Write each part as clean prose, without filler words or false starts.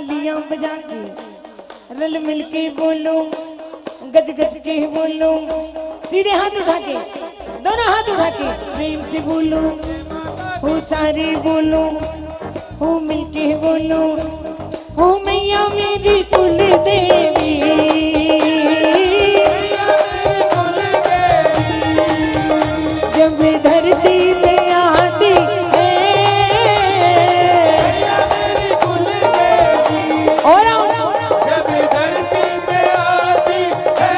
तालियां बजा के रल मिल के बोलो, गज गज के बोलो, सीधे हाथ उठा के, दोनों हाथ उठा के प्रेम से बोलो, हो सारे बोलो, हो मिल के बोलो, हो मैया मेरी कुल देवी, जब धरती पे आती है, और जब धरती पे आती है,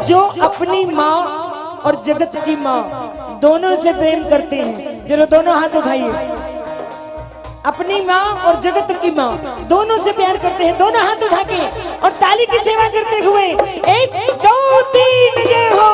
जो अपनी माँ और जगत की माँ दोनों से प्रेम करते हैं, जरा दोनों हाथ उठाइए। अपनी माँ और जगत की माँ दोनों से प्यार करते हैं, दोनों हाथ उठा के और ताली की सेवा करते हुए 1 2 3 जय हो।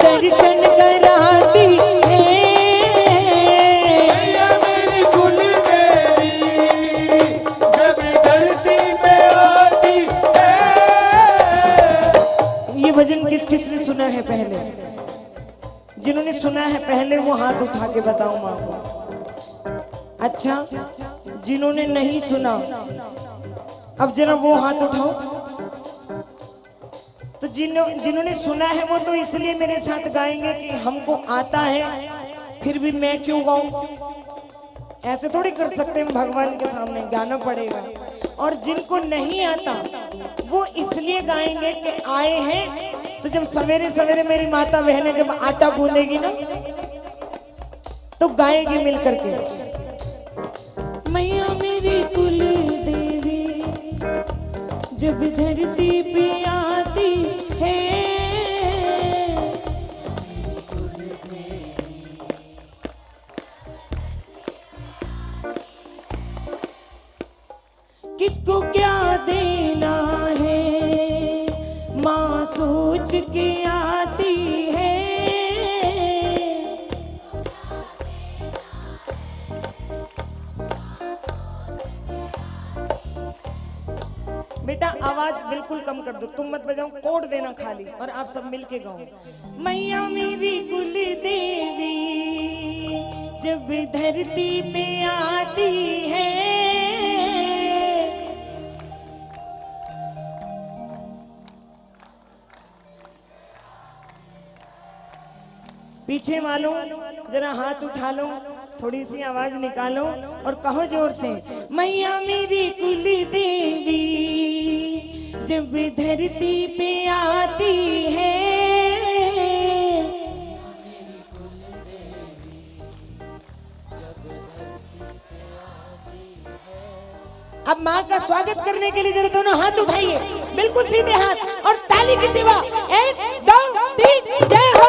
दर्शन कराती है, मेरी कुल देवी, जब धरती पे आती है। ये भजन किस किस ने सुना है पहले? जिन्होंने सुना है पहले वो हाथ उठा के बताओ माँ को। अच्छा, जिन्होंने नहीं सुना अब जरा वो हाथ उठाओ। तो जिन्होंने सुना है वो तो इसलिए मेरे साथ गाएंगे कि हमको आता है, फिर भी मैं क्यों गाऊं? ऐसे थोड़ी कर सकते हैं, भगवान के सामने गाना पड़ेगा। और जिनको नहीं आता वो इसलिए गाएंगे कि आए हैं, तो जब सवेरे सवेरे मेरी माता बहनें जब आटा गूंदेगी ना तो गाएगी मिल करके, मैया मेरी कुल देवी, जब धरती पे आती है, किसको क्या देना है माँ सोच के आती है। बेटा आवाज बिल्कुल कम कर दो, तुम मत बजाओ, कोड देना खाली और आप सब मिलके गाओ। मैया मेरी कुल देवी, जब धरती पे आती है, पीछे वालों जरा हाथ उठा लो, थोड़ी सी आवाज निकालो और कहो जोर से, मैया मेरी कुल देवी, जब धरती पे आती है। अब माँ का स्वागत करने के लिए जरा दोनों हाथ उठाइए, बिल्कुल सीधे हाथ और ताली की सेवा। 1 2 3 जय हो।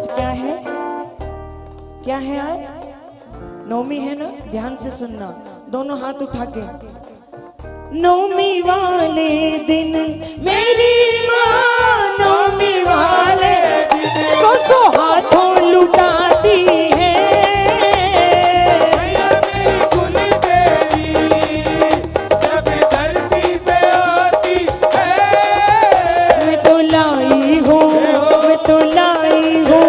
क्या है? क्या है आज? नवमी है ना, ध्यान से सुनना, दोनों हाथ उठा के। नवमी वाले दिन मेरी माँ नवमी वाले दिन सौ हाथों लुटाती है। मैया मेरी कुल देवी जब धरती पे आती है। मैं तो लाई हूँ, मैं तो लाई हूँ,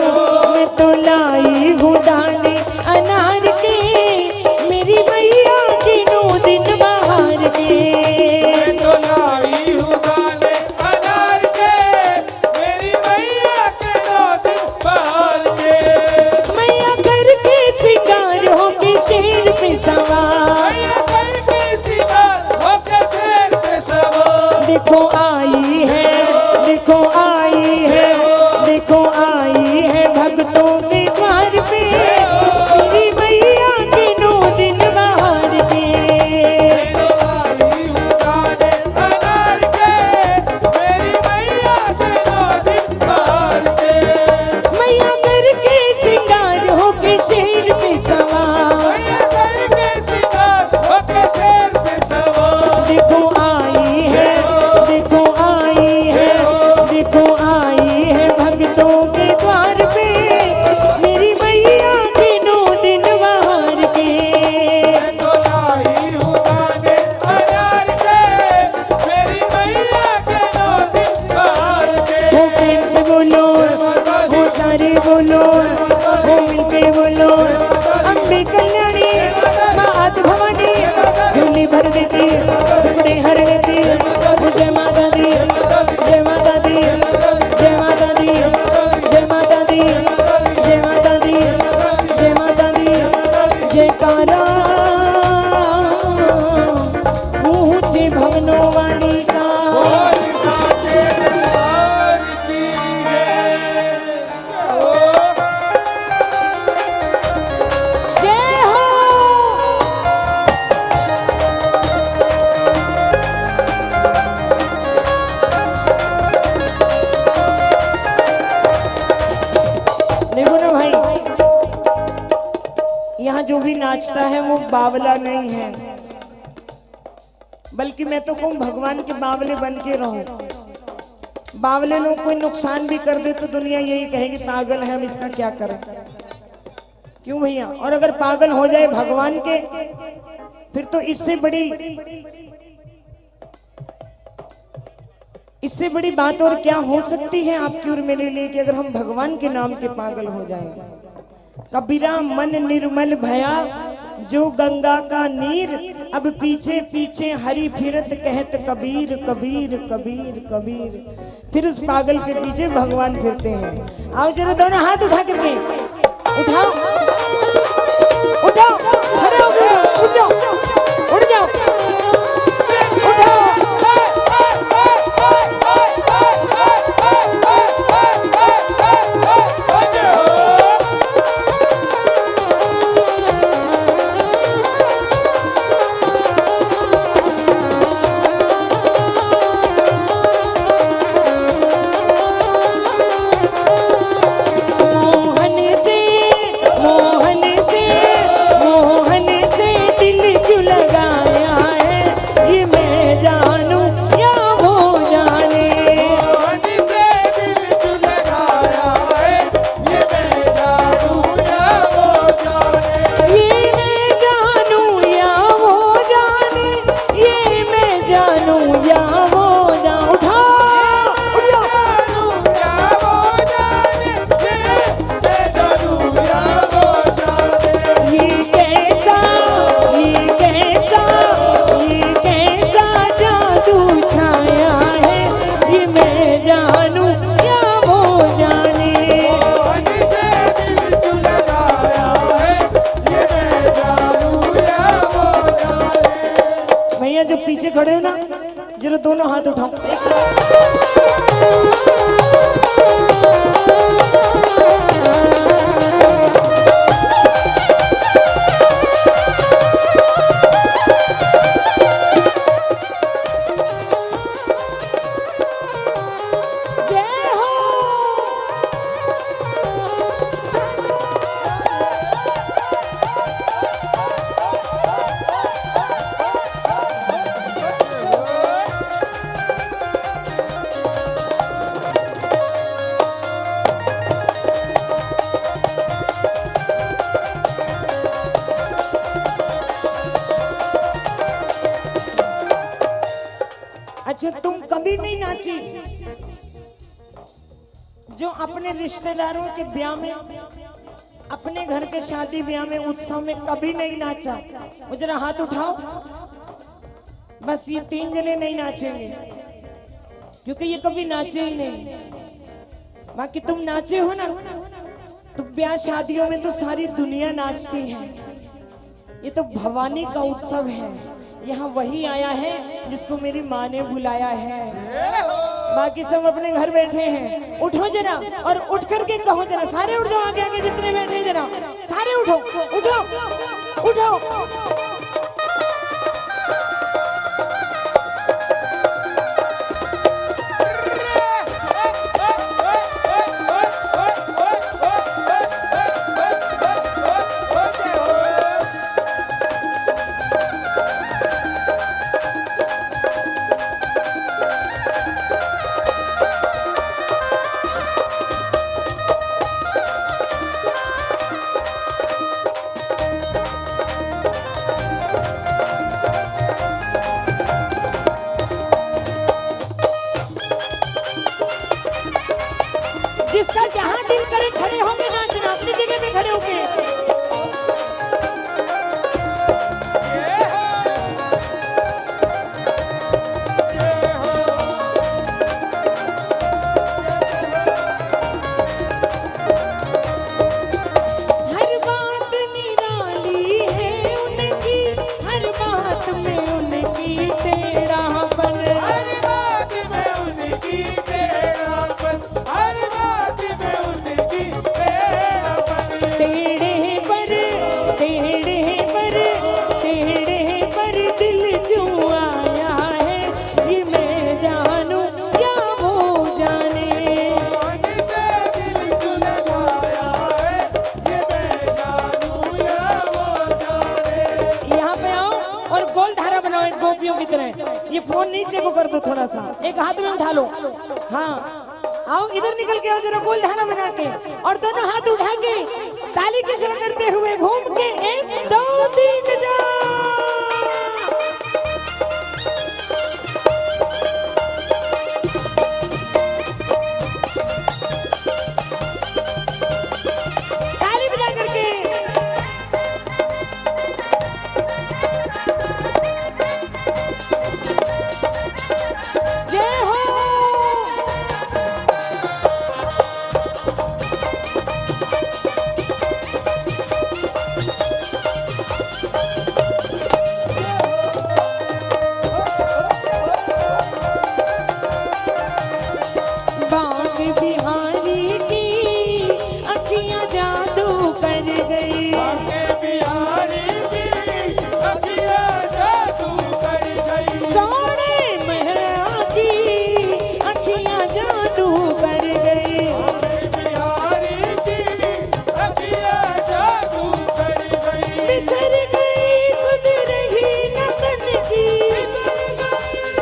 मैं तो लाई हूँ दाने अनार के, मेरी मैया दिनों दिन बाहर के। मैं तो लाई हूँ दाने अनार के, मेरी मैया के 9 दिन बाहर के। मैया करके सिंगार होके शेर पे सवार, मैया करके सिंगार होके शेर पे सवार। देखो आई है, देखो आई है, देखो आई है भक्तों के द्वार पे, मेरी मैया दिनों दिन बाहर के। मैं तो लाई हूँ दाने अनार के, मेरी मैया के 9 दिन बाहर के। मैया करके सिंगार होके शेर पे सवार, मैया करके सिंगार होके शेर पे सवार। देखो आई है, देखो आई है, देखो आई है भक्तों के द्वार पे, मेरी मैया दिनों दिन बाहर के। मैं तो लाई हूँ दाने अनार के, मेरी मैया के 9 दिन बाहर के। वो प्रेम से बोलो, वो सारे बोलो, वो मिलके बोलो, अम्बे कल्याणी मात भवानी, झोली भर देती, टुकड़े हर लेती, जय माता दी, जय माता दी, जय माता दी, जय माता दी, जय माता दी, जय माता दी, जयकारा ऊंचे भवनों वाली का। और साचे दरबार की है। ओ जय हो। देखो ना भाई, यहाँ जो भी नाचता है वो बावला नहीं है, बल्कि मैं तो कहूँ भगवान के बावले बन के रहूं। बावले लोग कोई नुकसान भी कर दे तो दुनिया यही कहेगी पागल है, हम इसका क्या करें। क्यों भैया? और अगर पागल हो जाए भगवान के, फिर तो इससे बड़ी बात और क्या हो सकती है आपकी और मेरे लिए, कि अगर हम भगवान के नाम के पागल हो जाएंगे। कबीरा मन निर्मल भया जो गंगा का नीर, अब पीछे पीछे हरि फिरत कहत कबीर कबीर कबीर कबीर। फिर उस पागल के पीछे भगवान फिरते हैं। आओ जरा दोनों हाथ उठा करके, उठाओ उठाओ, खड़े हो गए, उठ जाओ, उठ जाओ, उठाओ। पीछे खड़े हो ना, जरा दोनों हाथ उठाओ। जय हो। अच्छा तुम कभी नहीं नाची? जो अपने रिश्तेदारों के ब्याह में, अपने घर के शादी ब्याह में, उत्सव में कभी नहीं नाचा? वो जरा हाथ उठाओ। बस ये 3 जने नहीं नाचेंगे क्योंकि ये कभी नाचे ही नहीं। बाकी तुम नाचे हो ना, तो ब्याह शादियों में तो सारी दुनिया नाचती है। ये तो भवानी का उत्सव है, यहाँ वही आया है जिसको मेरी माँ ने बुलाया है। बाकी सब अपने घर बैठे हैं। उठो जरा और उठ करके कहो जरा, सारे उठ जाओ, आगे आगे जितने बैठे हैं जरा सारे उठो, उठो उठो। जिसका जहां दिल करे खड़े होके नाचना, अपनी जगह पे खड़े होके। हर बात निराली है उनकी, हर बात में उनकी टेढ़ापन, हर बात में उनकी टेढ़ापन, हर बात में उनकी टेढ़ापन। टेढ़े पर दिल क्यों आया है, ये मैं जानूं या वो जाने। पानी से दिल क्यों लगाया है, ये मैं जानूं या वो जाने। यहाँ पे आओ और गोल धारा बनाओ एक गोपियों की तरह। ये फोन नीचे को कर दो थोड़ा सा, एक हाथ में उठा लो। हाँ आओ इधर निकल के आओ जरा, गोल धारा बना के, और दोनों हाथ उठा के ताली के साथ करते हुए घूम के 1 2 3 जा। ताली बजा करके जय हो। बाग बिहारी की अखियां जादू कर गई, बाके बिहारी की अखियाँ जादू कर गई। सोने महरा की अखियां जादू कर गई। बाके बिहारी की अखियाँ जादू कर गई। बिसर गई सुध रही नतन की,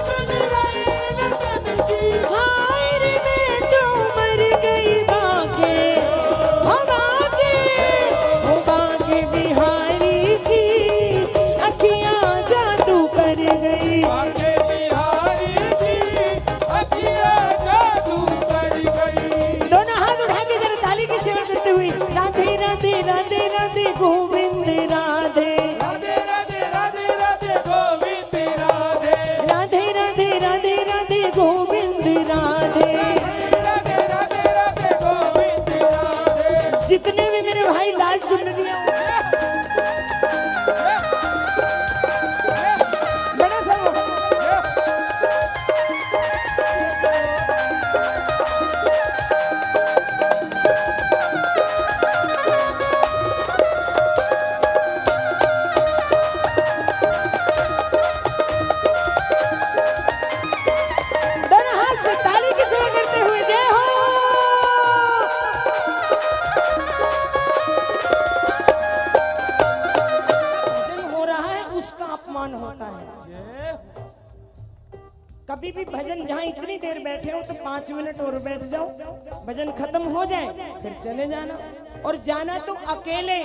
सुन रही नतन की। हाय रे मैं तो मर गई बाके, हो बाके बिहारी की अखियां जादू कर गई। बाके बिहारी की अखियाँ जादू कर गई। दोनों हाथ उठा के जरा ताली की सेवा करते हुए राधे राधे राधे राधे गोविंद राधे, राधे राधे राधे राधे गोविंद राधे। राधे राधे राधे राधे गोविंद राधे। राधे राधे राधे गोविंद राधे। जितने भी मेरे भाई लाल चुनरिया बड़ा सा हो। दोनों हाथ से ताली की सेवा करते हुए जय हो। भजन हो रहा है उसका अपमान होता है। कभी भी भजन जहाँ इतनी देर बैठे हो तो 5 मिनट और बैठ जाओ, भजन खत्म हो जाए फिर चले जाना। और जाना तो अकेले,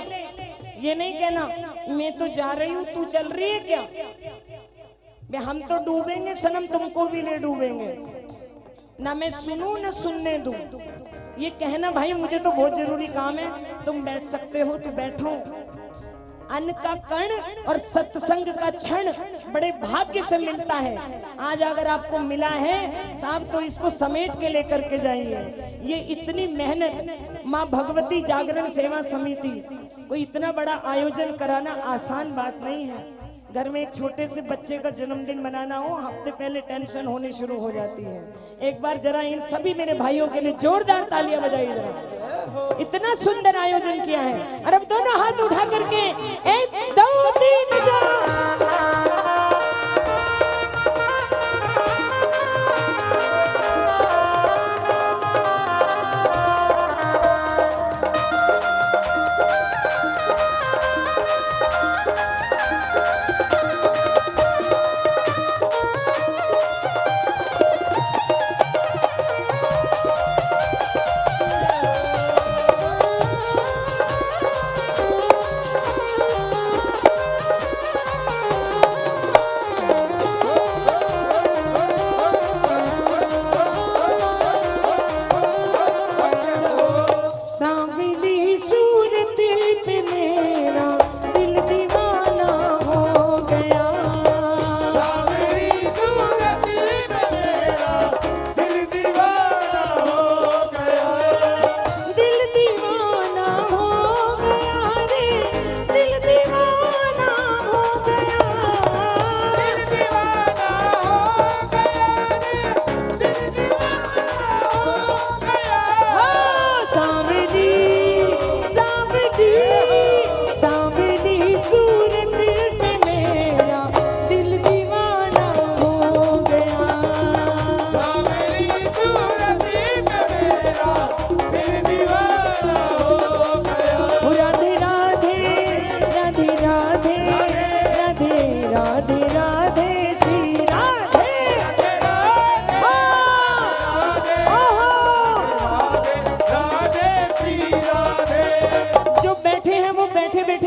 ये नहीं कहना मैं तो जा रही हूँ तू चल रही है क्या। बे हम तो डूबेंगे सनम, तुमको भी ले डूबेंगे, ना मैं सुनूं ना सुनने दूं। ये कहना भाई मुझे तो बहुत जरूरी काम है, तुम बैठ सकते हो तो बैठो। अन्न का कण और सत्संग का क्षण बड़े भाग्य से मिलता है। आज अगर आपको मिला है साहब तो इसको समेट के लेकर के जाइए। ये इतनी मेहनत, माँ भगवती जागरण सेवा समिति, कोई इतना बड़ा आयोजन कराना आसान बात नहीं है। घर में एक छोटे से बच्चे का जन्मदिन मनाना हो, हफ्ते पहले टेंशन होनी शुरू हो जाती है। एक बार जरा इन सभी मेरे भाइयों के लिए जोरदार तालियां बजाइए जरा, इतना सुंदर आयोजन किया है। और अब दोनों हाथ उठा करके 1 2 3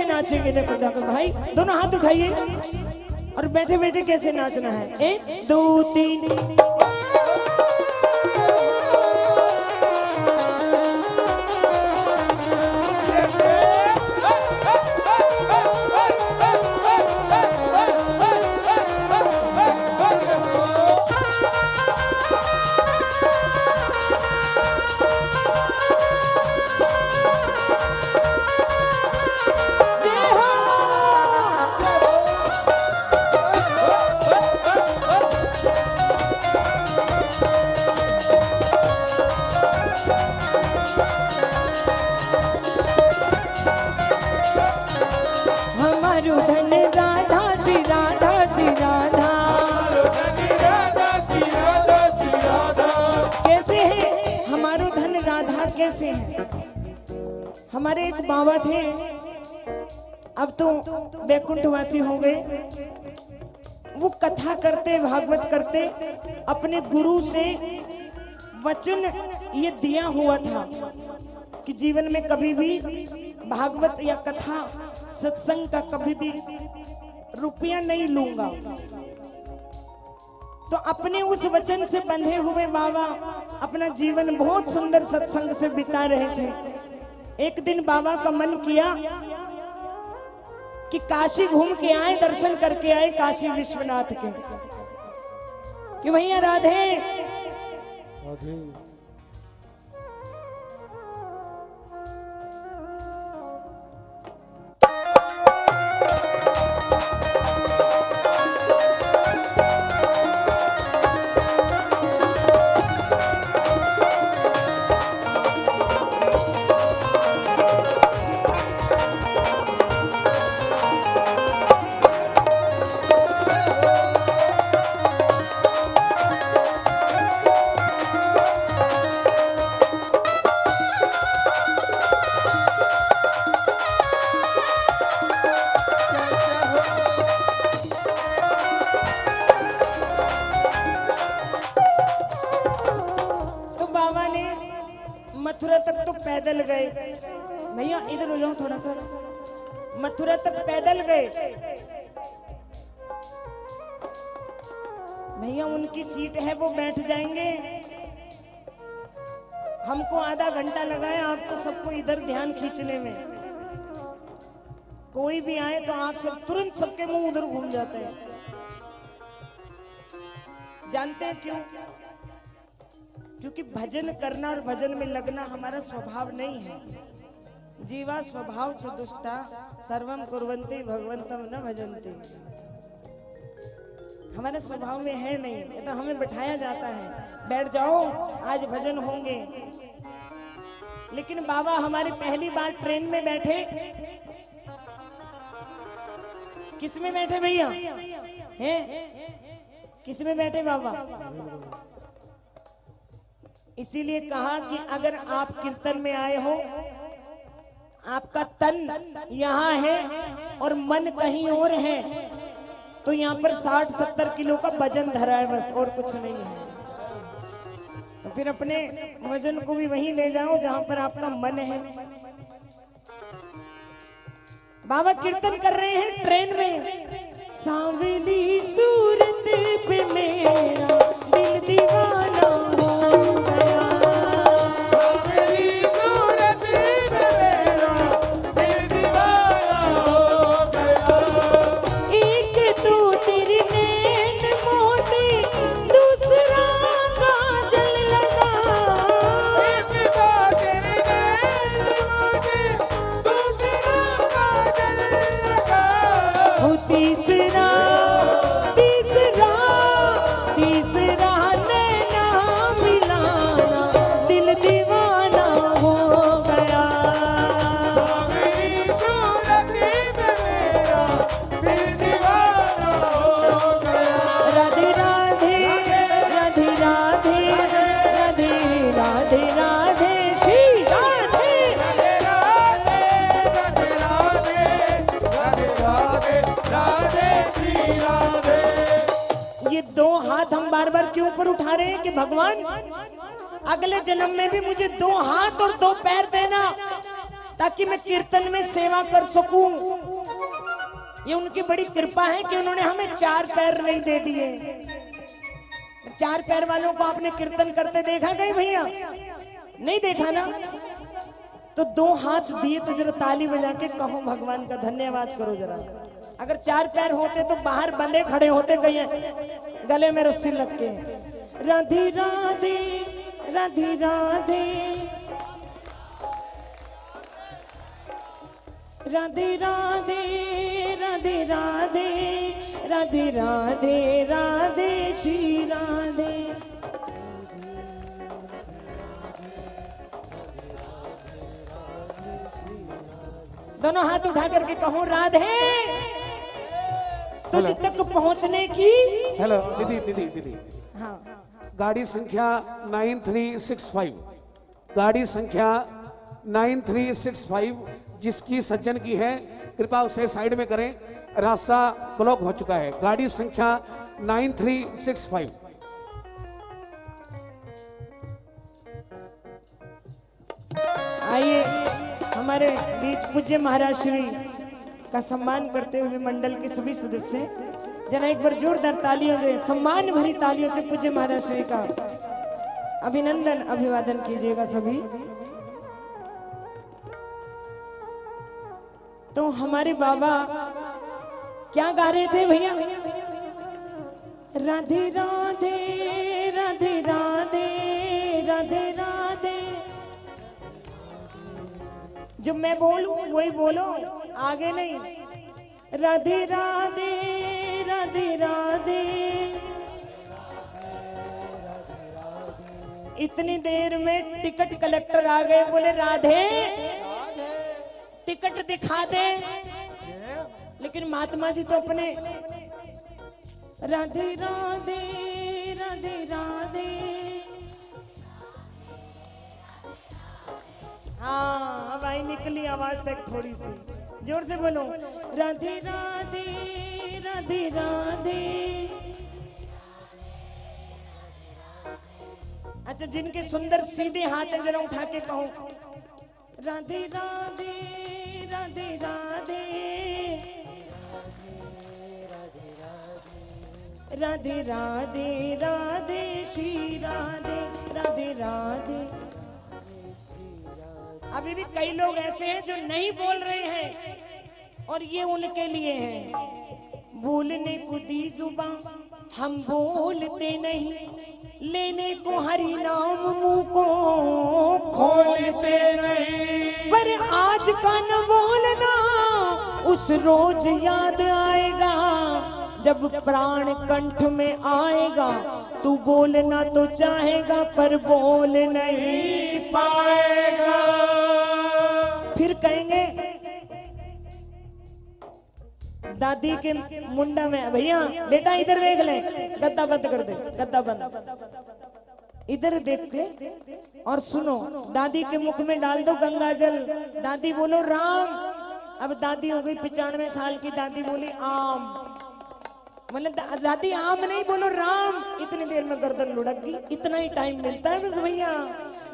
नाचेंगे। देखो भाई दोनों हाथ उठाइए और बैठे बैठे कैसे नाचना है। 1 2 3 कैसे हैं। हमारे एक बाबा थे, अब तो बैकुंठवासी हो गए। वो कथा करते, भागवत करते, अपने गुरु से वचन ये दिया हुआ था कि जीवन में कभी भी भागवत या कथा सत्संग का कभी भी रुपया नहीं लूंगा। तो अपने उस वचन से बंधे हुए बाबा अपना जीवन बहुत सुंदर सत्संग से बिता रहे थे। एक दिन बाबा का मन किया कि काशी घूम के आए, दर्शन करके आए काशी विश्वनाथ के, कि भैया राधे मथुरा तक तो पैदल गए। भैया इधर हो जाओ थोड़ा सा। मथुरा तक पैदल गए भैया उनकी सीट है, वो बैठ जाएंगे। हमको आधा घंटा लगा है आपको सबको इधर ध्यान खींचने में। कोई भी आए तो आप सब तुरंत सबके मुंह उधर घूम जाते हैं। जानते हैं क्यों? क्योंकि भजन करना और भजन में लगना हमारा स्वभाव नहीं है। जीवा स्वभाव च दुष्टा सर्वम कुर्वन्ति भगवंतम न भजन्ति। हमारे स्वभाव में है नहीं, ये तो हमें बिठाया जाता है, बैठ जाओ आज भजन होंगे। लेकिन बाबा हमारी पहली बार ट्रेन में बैठे, किस में बैठे भैया? हैं? किस में बैठे बाबा? इसीलिए कहा कि अगर आप कीर्तन में आए हो, आपका तन यहाँ है और मन कहीं और है, तो यहाँ पर 60-70 किलो का वजन धरा है बस, और कुछ नहीं है। तो फिर अपने वजन को भी वहीं ले जाओ जहां पर आपका मन है। बाबा कीर्तन कर रहे हैं ट्रेन में। सांवली सूरत पे मेरा दिल दीवाना हो गया। सांवली सूरत पे मेरा दिल दीवाना हो गया। एक तो तेरी नैन मोती, दूसरा काजल लगा। एक तो तेरी नैन मोती, दूसरा काजल लगा। ओ तीसरा नैना मिलाना, दिल दीवाना हो गया। सांवली सूरत पे मेरा दिल दीवाना हो गया। राधे राधे राधे राधे राधे राधे राधे श्री राधे। राधे राधे राधे राधे राधे राधे श्री राधे। ये दो हाथ हम बार बार क्यों ऊपर उठा रहे हैं कि भगवान अगले जन्म में भी मुझे 2 हाथ और 2 पैर देना, ताकि मैं कीर्तन में सेवा कर सकूं। ये उनकी बड़ी कृपा है कि उन्होंने हमें 4 पैर नहीं दे दिए। 4 पैर वालों को आपने कीर्तन करते देखा कहीं भैया? नहीं देखा ना? तो 2 हाथ दिए तो जरा ताली बजा के कहो भगवान का धन्यवाद करो जरा। अगर 4 पैर होते तो बाहर बंधे खड़े होते कहीं, गले में रस्सी लग के। राधे राधे राधे राधे राधे राधे राधे राधे राधे राधे राधे श्री राधे। दोनों हाथ उठा करके कहो राधे तुझ तक पहुंचने की। हेलो दीदी हाँ गाड़ी संख्या 9365, गाड़ी संख्या 9365 जिसकी सज्जन की है कृपा उसे साइड में करें, रास्ता ब्लॉक हो चुका है। गाड़ी संख्या 9365। आइए हमारे बीच पूज्य महाराज श्री का सम्मान करते हुए मंडल के सभी सदस्य जरा एक बार जोरदार तालियों से, सम्मान भरी तालियों से पूज्य महाराज श्री का अभिनंदन अभिवादन कीजिएगा सभी। तो हमारे बाबा क्या गा रहे थे भैया? राधे राधे राधे राधे राधे राधे। जो मैं बोलूं वही बोलो, आगे नहीं। राधे राधे राधे राधे। इतनी देर में टिकट कलेक्टर आ गए, बोले राधे टिकट दिखा दे। लेकिन महात्मा जी तो अपने राधे राधे राधे राधे। हाँ अब आई निकली आवाज तक थोड़ी सी, जोर से बोलो राधे राधे राधे राधे। अच्छा जिनके सुंदर सीधे हाथ है जरा उठा के कहो राधे राधे राधे राधे राधे राधे राधे श्री राधे राधे राधे। अभी भी कई लोग ऐसे हैं जो नहीं बोल रहे हैं और ये उनके लिए है। बोलने को दी जुबान हम बोलते नहीं, लेने को हरि नाम मुंह को खोलते नहीं। पर आज का न बोलना उस रोज याद आएगा, जब प्राण कंठ में आएगा। तू बोलना तो चाहेगा पर बोल नहीं पाएगा। फिर कहेंगे दादी के मुंडा में, भैया बेटा इधर देख ले, गद्दा बंद कर दे, गद्दा बंद। इधर देख के और सुनो, दादी के मुख में डाल दो गंगा जल, दादी बोलो राम। अब दादी हो गई 95 साल की, दादी बोली आम, मतलब दादी आम नहीं बोलो राम। इतनी देर में गर्दन लुढ़क गई। इतना ही टाइम मिलता है बस भैया,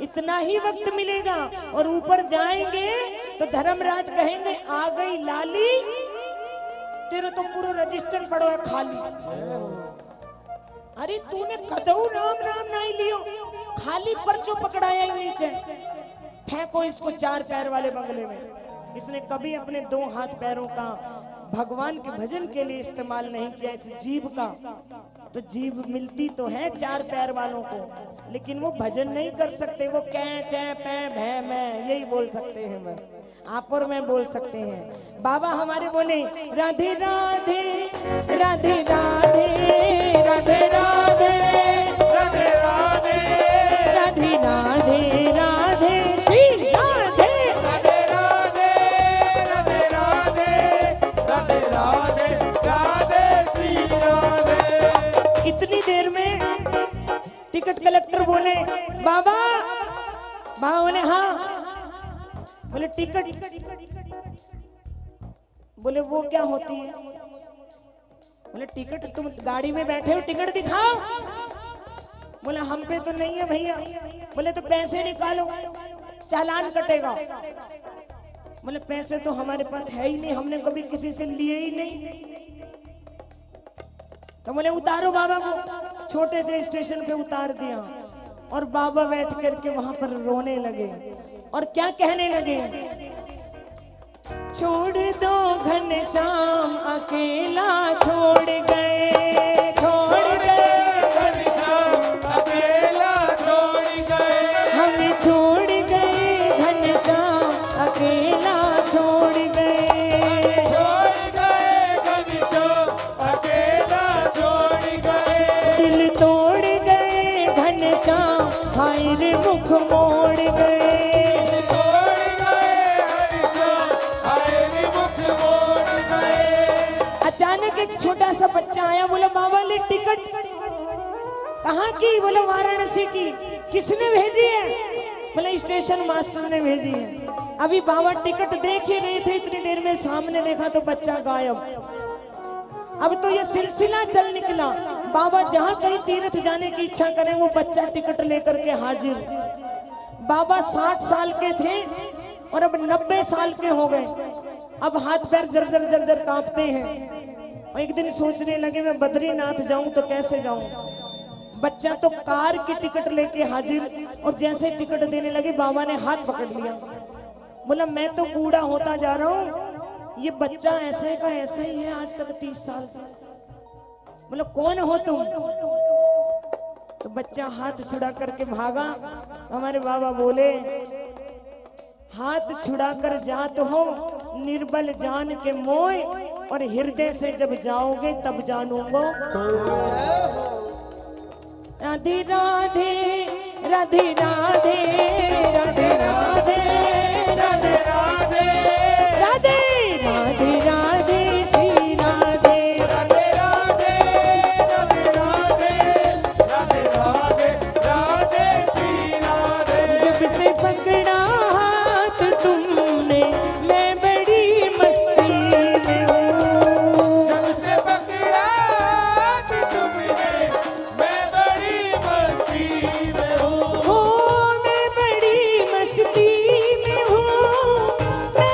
इतना ही वक्त मिलेगा। और ऊपर जाएंगे तो धर्मराज कहेंगे आ गई लाली, तेरे तो पूरा रजिस्टर पड़ो है खाली। अरे तूने कदऊ नाम नाम नहीं लियो, खाली पर्चो पकड़ाया ही नीचे, फेंको इसको 4 पैर वाले बंगले में। इसने कभी अपने 2 हाथ पैरों का भगवान के भजन के लिए इस्तेमाल नहीं किया। इस जीभ का तो जीभ मिलती तो है 4 पैर वालों को, लेकिन वो भजन नहीं कर सकते। वो कै चे पै भै मैं यही बोल सकते हैं, बस आप और मैं बोल सकते हैं। बाबा हमारे बोले राधे राधे राधे राधे राधे राधे राधे राधे राधे राधे राधे श्री राधे राधे राधे राधे राधे राधे राधे राधे श्री राधे। इतनी देर में टिकट कलेक्टर बोले बाबा, बाबा बोले हाँ। बोले टिकट, बोले वो क्या होती है? बोले टिकट, तुम गाड़ी में बैठे हो टिकट दिखाओ। बोले हम पे तो नहीं है भैया। बोले तो पैसे निकालो, चालान कटेगा। बोले पैसे तो हमारे पास है ही नहीं, हमने कभी किसी से लिए ही नहीं। तो बोले उतारो बाबा को। छोटे से स्टेशन पे उतार दिया और बाबा बैठ करके वहां पर रोने लगे और क्या कहने लगे, छोड़ दो घनश्याम अकेला छोड़ गए, छोड़ गए घनश्याम अकेला छोड़ गए, हमें छोड़ गए घनश्याम अकेला छोड़ गए, छोड़ गए घनश्याम अकेला छोड़ गए, दिल तोड़ गए घनश्याम हाय रे मुख मोड़ गए। अचानक एक छोटा सा बच्चा आया, बोला बाबा ले टिकट। कहाँ की? बोला वाराणसी की। किसने भेजी है? बोला स्टेशन मास्टर ने भेजी है। अभी बाबा टिकट देख ही रहे थे, इतनी देर में सामने देखा तो बच्चा गायब। अब तो ये सिलसिला चल निकला, बाबा जहाँ कहीं तीर्थ जाने की इच्छा करें वो बच्चा टिकट लेकर के हाजिर। बाबा 60 साल के थे और अब 90 साल के हो गए। अब हाथ पैर जर्जर जर्जर कांपते हैं और एक दिन सोचने लगे मैं बद्रीनाथ जाऊं तो कैसे जाऊं। बच्चा तो कार की टिकट लेके हाजिर और जैसे टिकट देने लगे बाबा ने हाथ पकड़ लिया। बोला मैं तो बूढ़ा होता जा रहा हूं, ये बच्चा ऐसे का ऐसा ही है आज तक 30 साल से। बोला कौन हो तुम? तो बच्चा हाथ छुड़ा करके भागा। हमारे बाबा बोले हाथ छुड़ा कर जात हो निर्बल जान के मोय, और हृदय से जब जाओगे तब जानूंगा। राधे राधे राधे राधे राधे राधे राधे राधे राधे राधे राधे श्री राधे राधे राधे राधे राधे राधे राधे श्री राधे। जब से पकड़ा हाथ तुमने मैं बड़ी मस्ती में हूँ, जब से पकड़ा हाथ तुमने मैं बड़ी मस्ती में हूँ, मैं बड़ी मस्ती में हूँ, मैं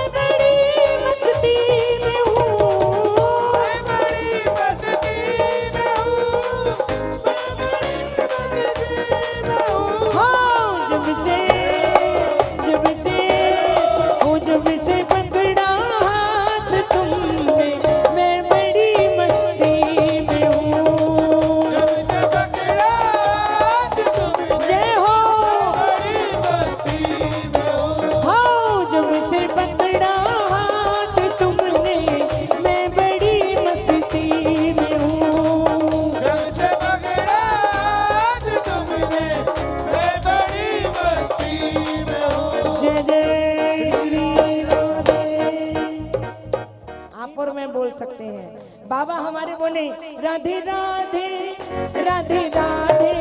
बोल सकते हैं। बाबा हमारे बोले राधे राधे राधे राधे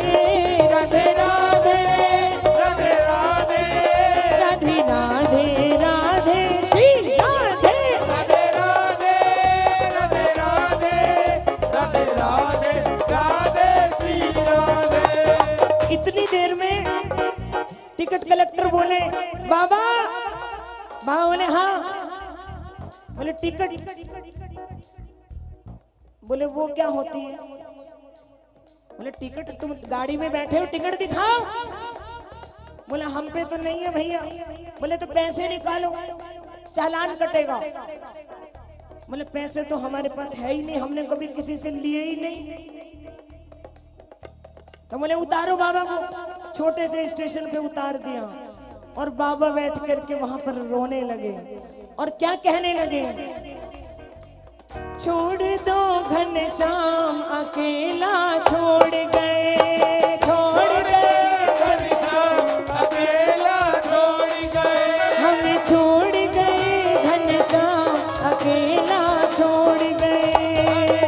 राधे राधे राधे राधे राधे राधे राधे श्री राधे राधे राधे राधे राधे राधे राधे राधे श्री राधे। इतनी देर में टिकट कलेक्टर बोले बाबा। बाबा बोले हाँ। बोले टिकट। बोले वो क्या होती है? बोले टिकट, तुम गाड़ी में बैठे हो, टिकट दिखाओ। बोले हम पे तो नहीं है भैया। बोले तो पैसे निकालो, चालान कटेगा। बोले पैसे तो हमारे पास है ही नहीं, हमने कभी किसी से लिए ही नहीं। तो बोले उतारो बाबा को। छोटे से स्टेशन पे उतार दिया और बाबा बैठ करके वहां पर रोने लगे और क्या कहने लगे, छोड़ दो घनश्याम अकेला छोड़ गए, छोड़ गए घनश्याम अकेला छोड़ गए, हमें छोड़ गए घनश्याम अकेला छोड़ गए,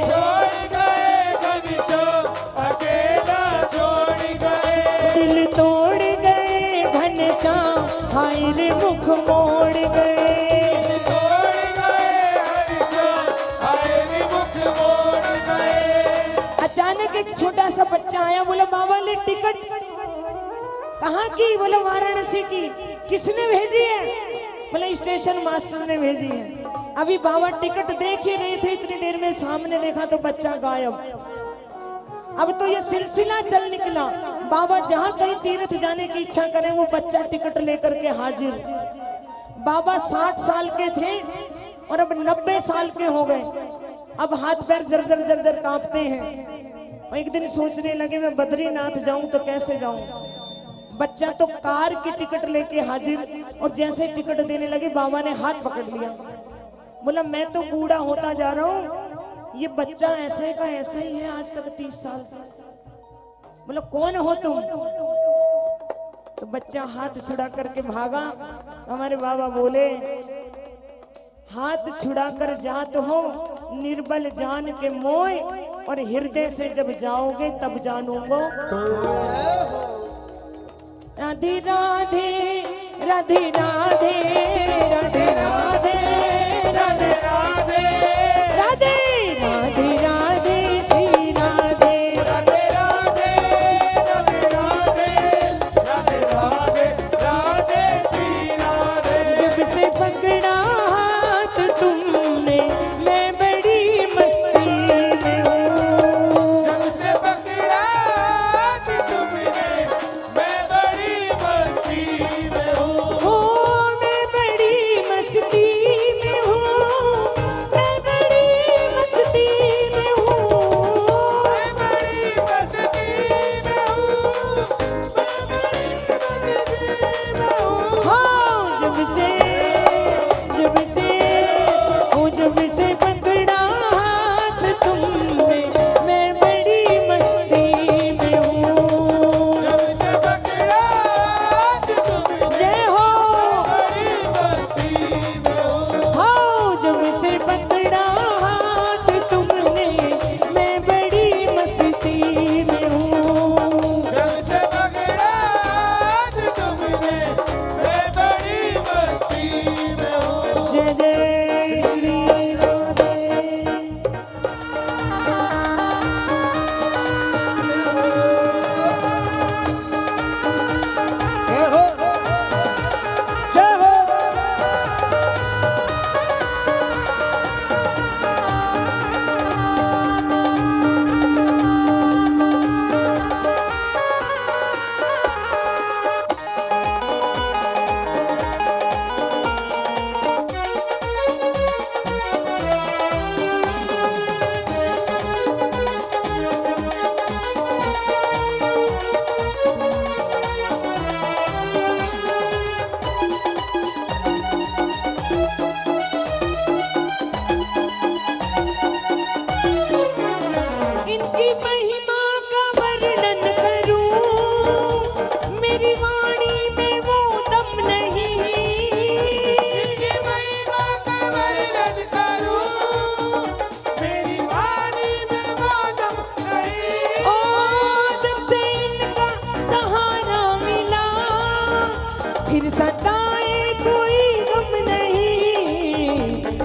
छोड़ गए घनश्याम अकेला छोड़ गए, दिल तोड़ गए घनश्याम हाय रे मुख मोड़ गए। छोड़ गए घनश्याम आए भी मुख मोड़ गए। अचानक एक छोटा सा बच्चा आया, बोला बाबा ले टिकट। कहाँ की? बोला वाराणसी की। किसने भेजी है? बोला स्टेशन मास्टर ने भेजी है। अभी बाबा टिकट देख ही रहे थे, इतनी देर में सामने देखा तो बच्चा गायब। अब तो ये सिलसिला चल निकला, बाबा जहाँ कहीं तीर्थ जाने की इच्छा करें वो बच्चा टिकट लेकर के हाजिर। बाबा 60 साल के थे और अब 90 साल के हो गए। अब हाथ पैर जर्जर जर्जर कांपते हैं। और एक दिन सोचने लगे मैं बद्रीनाथ जाऊं तो कैसे जाऊं। बच्चा तो कार की टिकट लेके हाजिर और जैसे टिकट देने लगे बाबा ने हाथ पकड़ लिया। बोला मैं तो बूढ़ा होता जा रहा हूं, ये बच्चा ऐसे का ऐसा ही है आज तक 30 साल से। बोला कौन हो तुम? तो बच्चा हाथ छुड़ा करके भागा। हमारे बाबा बोले हाथ छुड़ा कर जात हो निर्बल जान के मोय, और हृदय से जब जाओगे तब जानूंगा। राधे राधे राधे राधे राधे राधे राधे राधे राधे राधे राधे श्री राधे राधे राधे राधे राधे राधे राधे श्री राधे। जब से पकड़ा हाथ तुमने मैं बड़ी मस्ती में हूँ। जब से पकड़ा हाथ तुमने मैं बड़ी मस्ती में हूँ। हो मैं बड़ी मस्ती में हूँ, मैं बड़ी मस्ती में हूँ। मैं बड़ी मस्ती में हूँ। मैं बड़ी मस्ती में हूँ। हाँ जब से पकड़ा हाथ तुमने मैं बड़ी मस्ती में हूँ। जब से पकड़ा हाथ तुमने जय हो। बड़ी मस्ती में हूँ। हाँ जब से पकड़ा हाथ तुमने मैं बड़ी मस्ती में हूँ। जब से पकड़ा हाथ तुमने मैं बड़ी मस्ती में हूँ। जय जय श्री राधे। जय हो जय हो।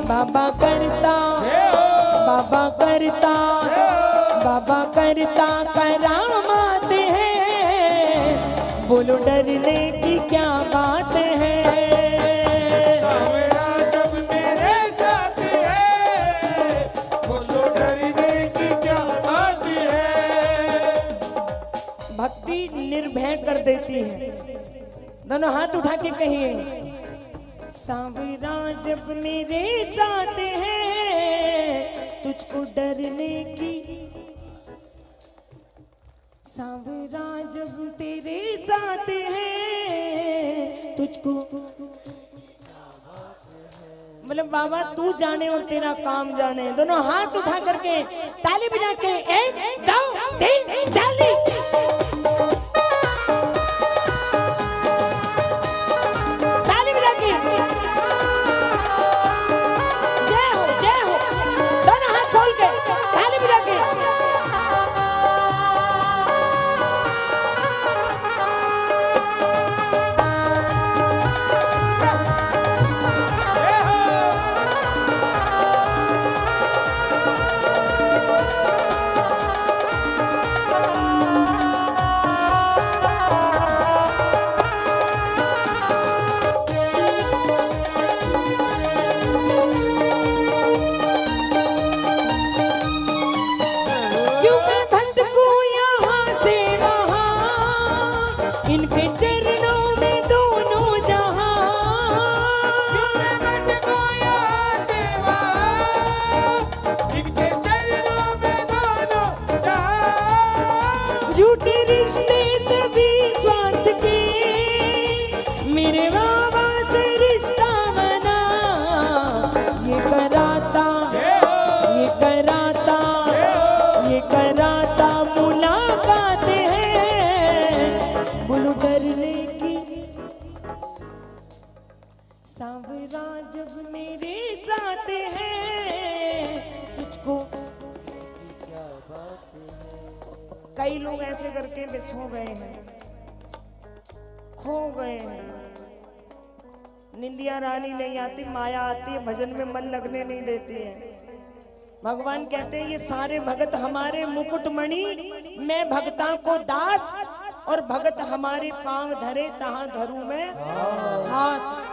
बाबा करता, बाबा करता, बाबा करता करामात है, बोलो डरने की क्या बात है। सावरा जब मेरे साथ है, बोलो डरने की क्या बात है। भक्ति निर्भय कर देती है। दोनों हाथ उठा के कहिए, सांवरा जब मेरे साथ है, तुझको डरने की, सांवरा जब तेरे साथ है, तुझको, मतलब बाबा तू जाने और तेरा काम जाने। दोनों हाथ उठा करके ताली बजा के 1 2 3 ताली। सांवरा जब मेरे साथ है, तुझको, कई लोग ऐसे करके बस हो गए हैं, खो गए हैं। निंदिया रानी नहीं आती, माया आती है, भजन में मन लगने नहीं देती है। भगवान कहते हैं ये सारे भगत हमारे मुकुटमणि, मैं भगता को दास, और भगत हमारे पांव धरे तहां धरू में हाथ।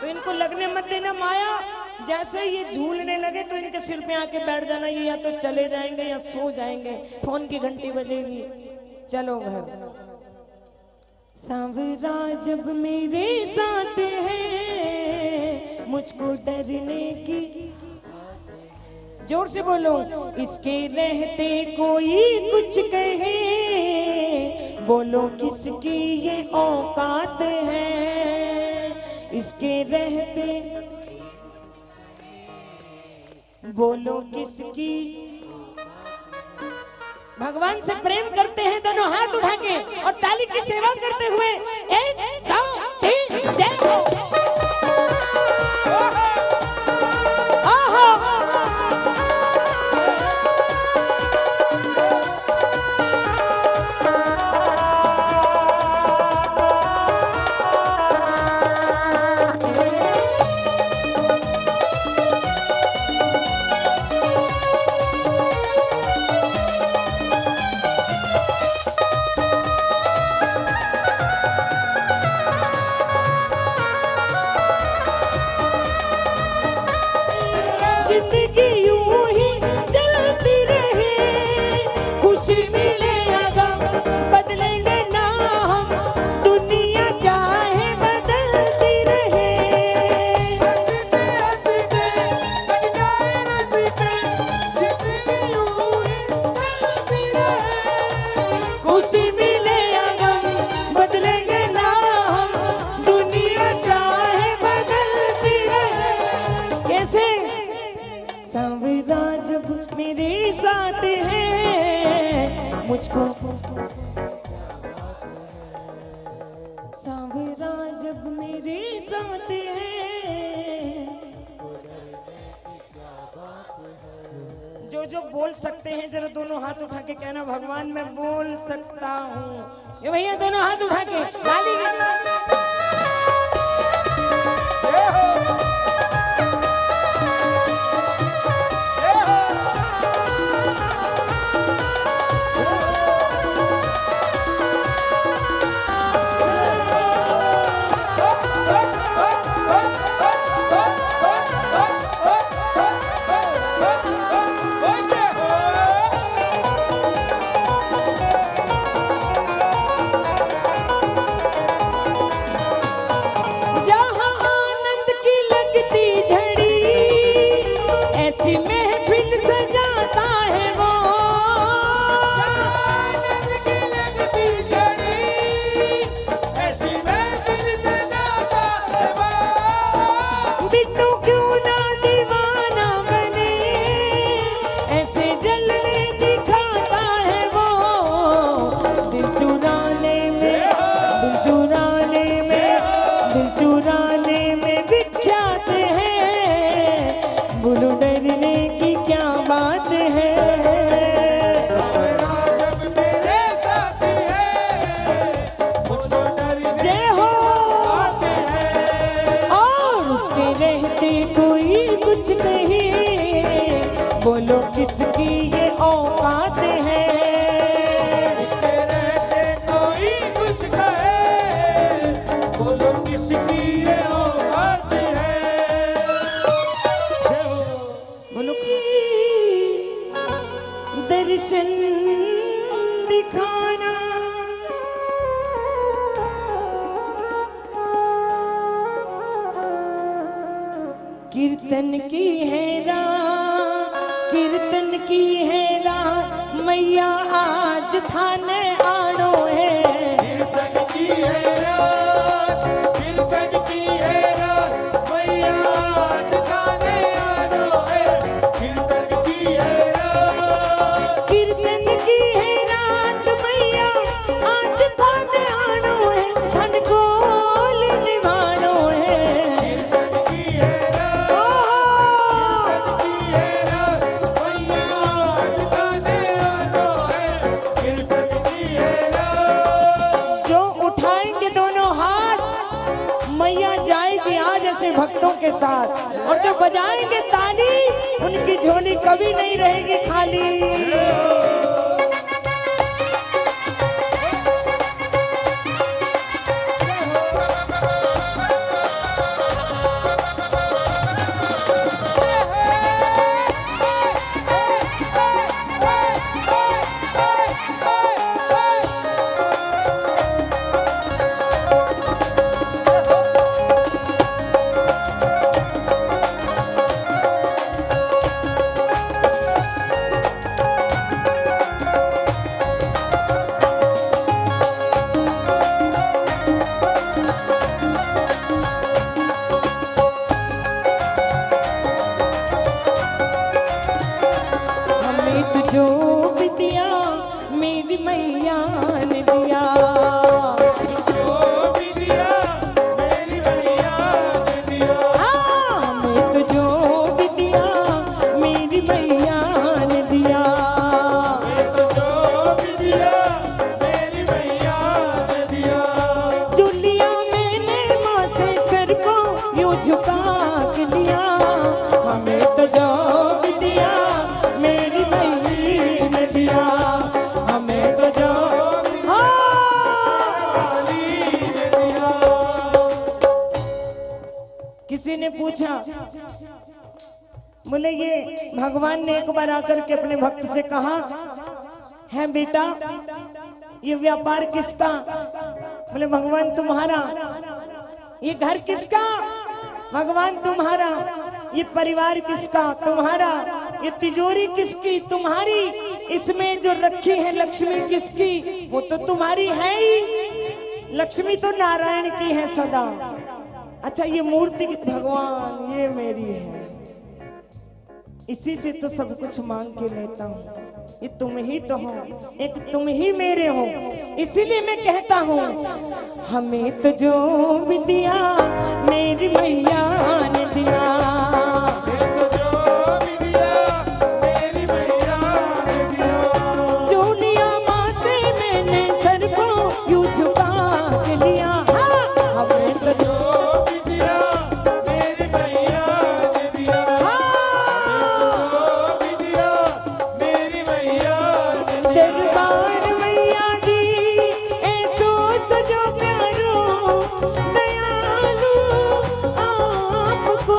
तो इनको लगने मत देना माया। जैसे ये झूलने लगे तो इनके सिर पे आके बैठ जाना, ये या तो चले जाएंगे या सो जाएंगे, फोन की घंटी बजेगी, चलो घर। सांवरा जब मेरे साथ है, मुझको डरने की, जोर से बोलो, इसके रहते कोई कुछ कहे, बोलो किसकी ये औकात है। इसके रहते बोलो किसकी। भगवान से प्रेम करते हैं दोनों हाथ उठा के और ताली की सेवा करते हुए 1 2 3 जय हो। सांवरा जब मेरे साथ है, मुझको, सांवरा जब मेरे साथ है। जो बोल सकते हैं जरा दोनों हाथ उठा के कहना, भगवान मैं बोल सकता हूँ। ये भैया दोनों हाथ उठा के ताली बोलो डरने की क्या बात है। सावरा जब मेरे साथ है, मुझको डरने जय हो। बात है। और उसके रहते कोई कुछ नहीं, बोलो किसकी ये औकात है। उसके रहते कोई कुछ कहे, बोलो किसकी ये औकात है। बोलो दर्शन दिखाना, कीर्तन की है राह, कीर्तन की है राह, मैया आज थाने आड़ो है। कीर्तन की है रात, कीर्तन की है रात, मैया आज गाने आनो है। कीर्तन की है रात, कीर्तन की है रात, मैया आज थाने आड़ो है, धन गोल निभानो है। कीर्तन की है रात, कीर्तन की है रात, मैया आज गाने आनो है। कीर्तन की है रात। जो उठाएंगे दोनों हाथ, मैया जाएगी आज ऐसे भक्तों के साथ, और जो बजाएंगे ताली, उनकी झोली कभी नहीं रहेगी खाली। हमें तो जो भी दिया मेरी मैया ने दिया, जो भी दिया मेरी मैया ने दिया। हाँ, हमें तो जो भी दिया मेरी मैया ने दिया। मैं तो जो भी दिया मेरी मैया ने दिया। जो लिया मैंने माँ से सर को यूं झुका के लिया, हमें तो जो भी दिया मेरी मैया ने दिया। हमें तो जो वाली ने दिया। किसी ने पूछा, बोले ये भगवान ने एक बार आकर के अपने भक्त से कहा है, बेटा ये व्यापार किसका? बोले भगवान तुम्हारा। ये घर किसका? भगवान तुम्हारा। ये परिवार किसका? तुम्हारा। ये तिजोरी किसकी? तुम्हारी। इसमें जो रखी है लक्ष्मी किसकी? वो तो तुम्हारी है ही। लक्ष्मी तो नारायण की है सदा। अच्छा ये मूर्ति भगवान ये मेरी है, इसी से तो सब कुछ मांग के लेता हूँ। ये तुम ही तो हो, एक तुम ही मेरे हो, इसीलिए मैं कहता हूँ हमें तो जो भी दिया मेरी मैया ने दिया। मैं तो जो भी दिया मेरी मैया ने दिया। जो लिया माँ से मैंने सर को यूं झुका के लिया। हाँ, हमें तो जो जो भी दिया मेरी मैया ने दिया। जो भी दिया मेरी मैया ने दिया। दरबार मैया दी ऐसो सजो प्यारो, दयालु आपको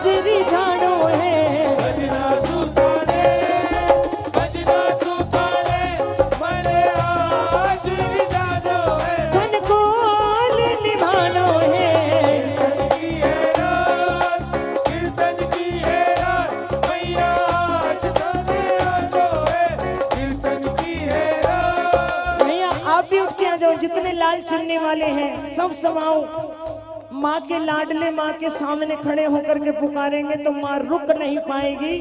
आज रिझाणो है। भजना सुताने मने आज रिझाणो है। धन को निभानो है। कीर्तन की है रात मैया आज थाने आनो है। कीर्तन की है रात। भैया आप भी उठ के आ जाओ, जितने लाल चुनने वाले हैं सब समाओ। माँ के लाडले माँ के सामने खड़े होकर के पुकारेंगे तो माँ रुक नहीं पाएगी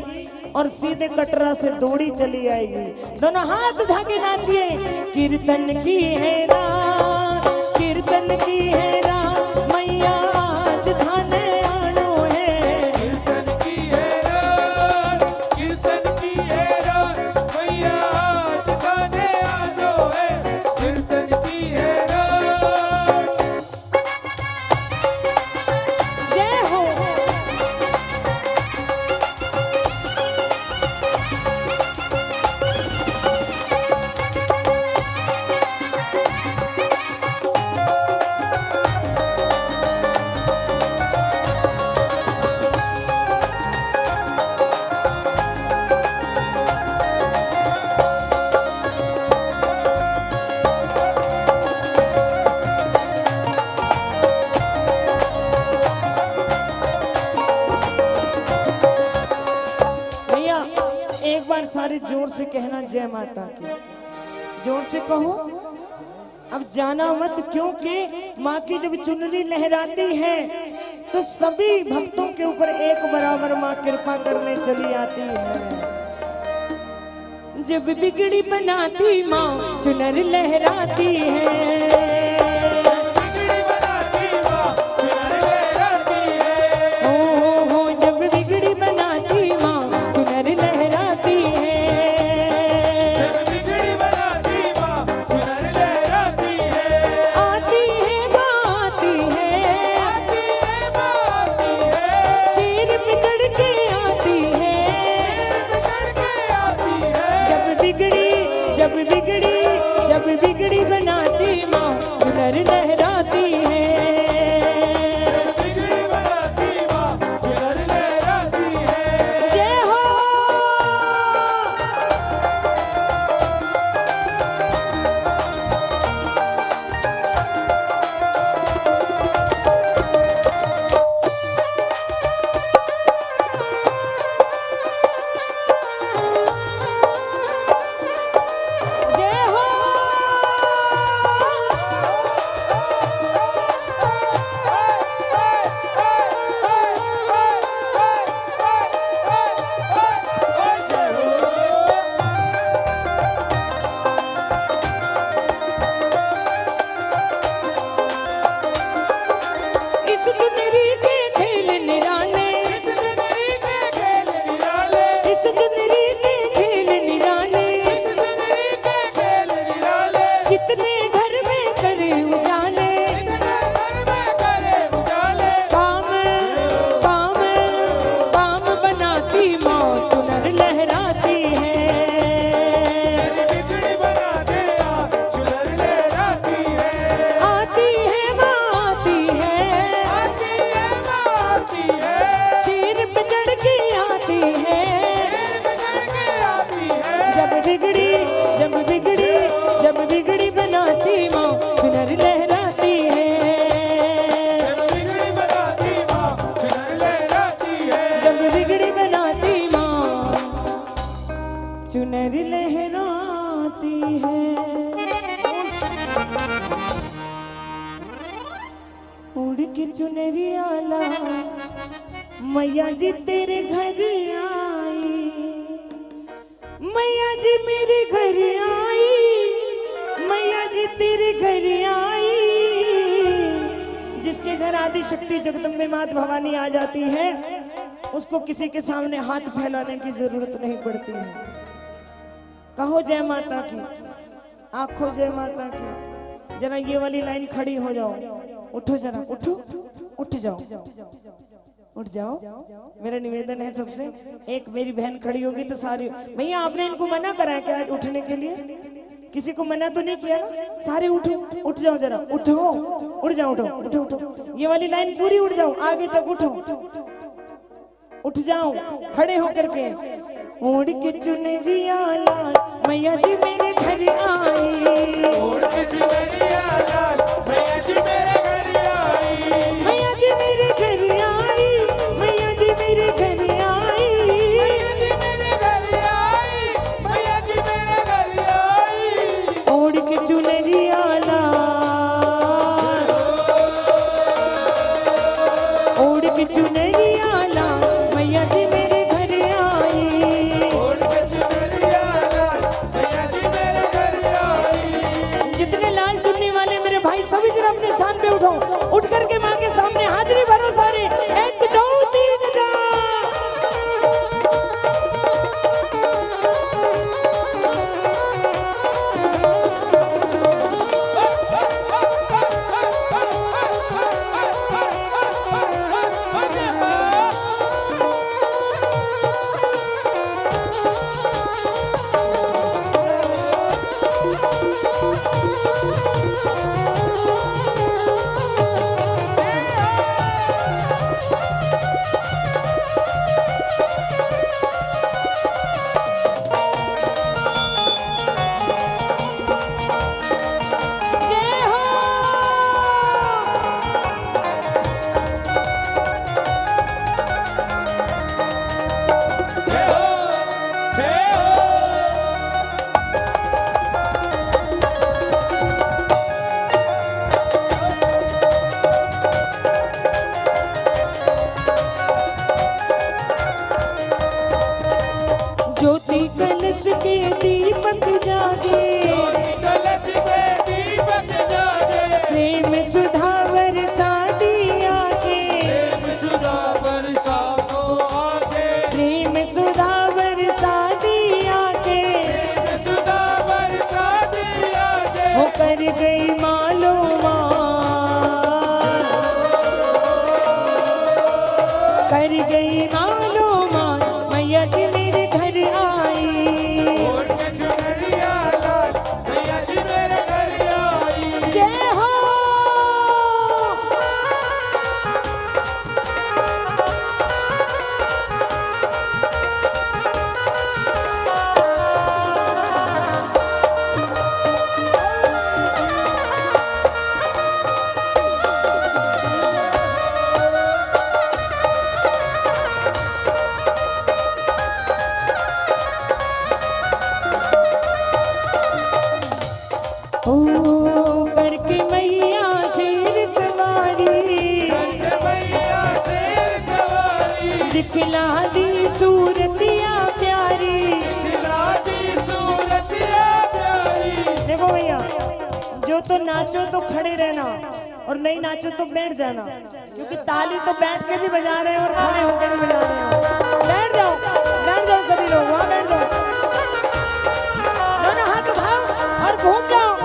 और सीधे कटरा से दौड़ी चली आएगी। दोनों हाथ उठा के नाचिए। कीर्तन की है रात, कीर्तन की है रात मैया आज थाने आनो है। कीर्तन की है रात, कीर्तन की है रात मैया आज थाने आनो है। कीर्तन की है रात। जय हो। भैया एक बार सारे जोर से कहना जय माता की। जोर से कहो। अब जाना मत, क्योंकि माँ की जब चुनरी लहराती है तो सभी भक्तों के ऊपर एक बराबर माँ कृपा करने चली आती है। जब बिगड़ी बनाती माँ चुनर लहराती है। बिगड़ी बनाती माँ चुनर लहराती है। हो जब बिगड़ी बनाती माँ चुनर लहराती है। जब बिगड़ी बनाती माँ चुनर लहराती है। आती है माँ आती है। आती है माँ आती है। शेर पे चढ़ के आती है। चढ़ के आती है। जब बिगड़ी बनाती माँ चुनर लहराती है। बिगड़ी बनाती माँ चुनर लहराती है। जय हो। जय हो। इस चुनरी के खेल निराले। इस चुनरी के खेल निराले। कितने घर में करे उजाले। काम काम काम बनाती माँ चुनर लहराती है। आती है माँ आती है। शेर पे चढ़ के आती है। जब बिगड़ी बनाती माँ चुनर लहराती है। जब बिगड़ी बनाती माँ चुनर लहराती है। उड़ के चुनरी आला मैया जी तेरे घर आई। मैया जी मेरे घर आई। मैया जी तेरे घर आई। जिसके घर आदि शक्ति जगदम्बे मात भवानी आ जाती है उसको किसी के सामने हाथ फैलाने की जरूरत नहीं पड़ती है। कहो जय माता की, आंखों जय माता की। जरा ये वाली लाइन खड़ी हो जाओ। उठो जरा, उठो, उठ जाओ, उठ जाओ। मेरा निवेदन है सबसे, एक मेरी बहन खड़ी होगी तो सारी। भैया आपने इनको मना करा है क्या आज उठने के लिए? किसी को मना तो नहीं किया ना? सारे उठो, उठ जाओ जरा, उठो, उठ जाओ, उठो, उठो, उठो। ये वाली लाइन पूरी उठ जाओ, आगे तक उठो। उठ जाओ खड़े होकर के। ओढ़ के चुनरिया लाल मैया जी मेरे घर आई, ओढ़ के चुनरिया लाल मैया जी मेरे घर आई, मैया जी मेरे घर आई, मैया जी मेरे घर आई, मैया जी मेरे घर आई, मैया जी मेरे घर आई। ओढ़ के चुनरिया लाल, ओढ़ के चुनरिया लाल मैया जी मेरे घर आई, ओढ़ के चुनरिया लाल मैया जी मेरे घर आई। जितने लाल चुन्नी वाले मेरे भाई सभी जरा अपने स्थान पे उठो, उठ करके मां के सामने हाजिरी भरो सारे। 1 2 3 4। जय हो। जय हो, जय हो। ज्योति कलश के दीपक जागे, कलश के दीपक जागे, प्रेम सुधा बरसा दिया के, प्रेम सुधा बरसा दो आगे, प्रेम सुधा बरसा दिया के, प्रेम सुधा बरसा दी आगे। वो कर गई मालो मान, कर गई मालो मान मैया जी मेरे घर आई, ओढ़ के चुनरिया लाल मैया जी मेरे घर आई। जय हो। ओ करके मैया शेर सवारी, करके मैया शेर सवारी, दिखला दी सूरतिया प्यारी। दिखला दी सूरतिया प्यारी। देखो भैया, जो तो नाचो तो खड़े रहना और नहीं नाचो तो बैठ जाना, क्योंकि ताली तो बैठ के भी बजा रहे हैं और खड़े होकर भी बजा रहे हैं। बैठ जाओ सभी लोग, वहां बैठ जाओ, दोनों हाथ उठाओ और घूम जाओ।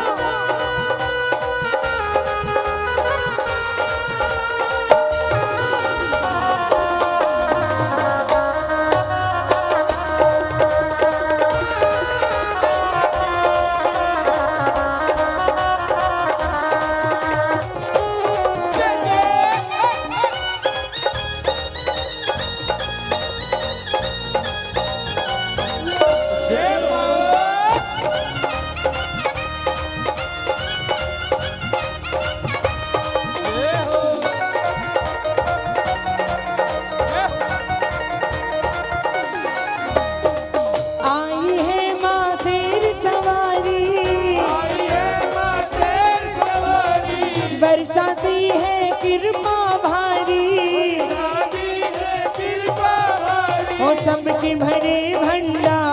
जय मां। जय हो। आई है माँ शेर सवारी, आई है मां शेर सवारी, बरसाती है कृपा भारी, शादी है कृपा भारी। वो सबके भरे भंडार,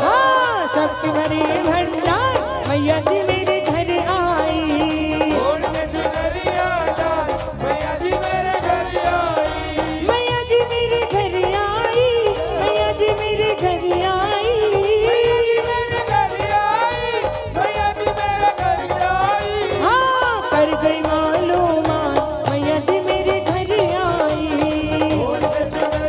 हाँ सबके भरे भंडार मैया जी मेरे घर आई, ओढ़ के चुनरिया लाल मैया जी मेरे घर आई, मैया जी मेरे घर आई, मैया जी मेरे घर आई, मैया जी मेरे घर आई, मैया जी मेरे घर आई। हाँ कर गई मालूम मैया जी मेरे घर आई, ओढ़ के चुनरिया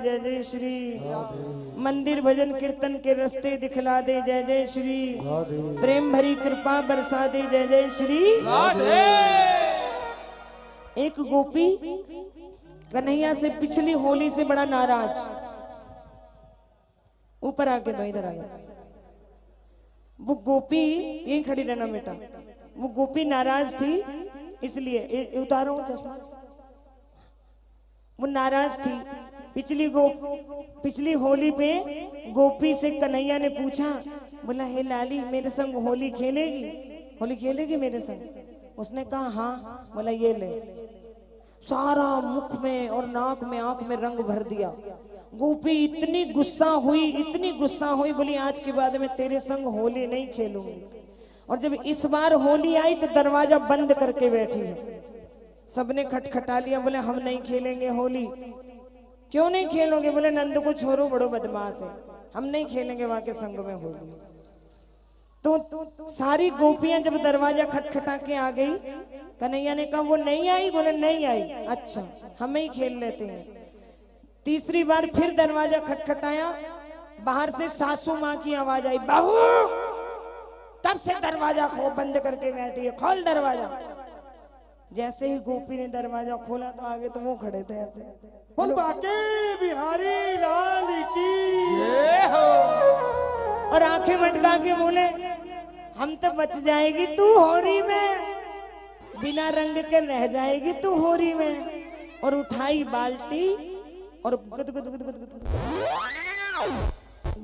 जय जय श्री। मंदिर भजन कीर्तन के रास्ते दिखला दे, जय जय श्री। प्रेम भरी कृपा बरसा दे, जय जय श्री। एक गोपी कन्हैया से पिछली होली से बड़ा नाराज, ऊपर आके दो, इधर आया। वो गोपी यहीं खड़ी रहना बेटा, वो गोपी नाराज थी, इसलिए उतारो चश्मा। वो नाराज थी। पिछली होली पे गोपी से कन्हैया ने पूछा, बोला हे लाली मेरे संग होली खेलेगी, होली खेलेगी मेरे संग? उसने कहा हाँ। बोला ये ले। सारा मुख में और नाक में आंख में रंग भर दिया। गोपी इतनी गुस्सा हुई, बोली आज के बाद में तेरे संग होली नहीं खेलूंगी। और जब इस बार होली आई तो दरवाजा बंद करके बैठी है। सबने खटखटा लिया, बोले हम नहीं खेलेंगे होली। क्यों नहीं खेलोगे? बोले नंद को छोड़ो, बड़ो बदमाश है, हम नहीं खेलेंगे वहां के संग में होली। तो सारी गोपियां जब दरवाजा खटखटा के आ गई, कन्हैया ने कहा वो नहीं आई? बोले नहीं आई। अच्छा हमें ही खेल लेते हैं। तीसरी बार फिर दरवाजा खटखटाया, बाहर से सासू माँ की आवाज आई, बहू तब से दरवाजा बंद करके बैठी है, खोल दरवाजा। जैसे ही गोपी ने दरवाजा खोला तो आगे तो वो खड़े थे ऐसे, बोल बाके बिहारी लाल की जय हो। और आंखें मटका के बोले हम तो बच जाएगी तू होरी में, बिना रंग के रह जाएगी तू होरी में। और उठाई बाल्टी और गुद गुद गुद गुद गुद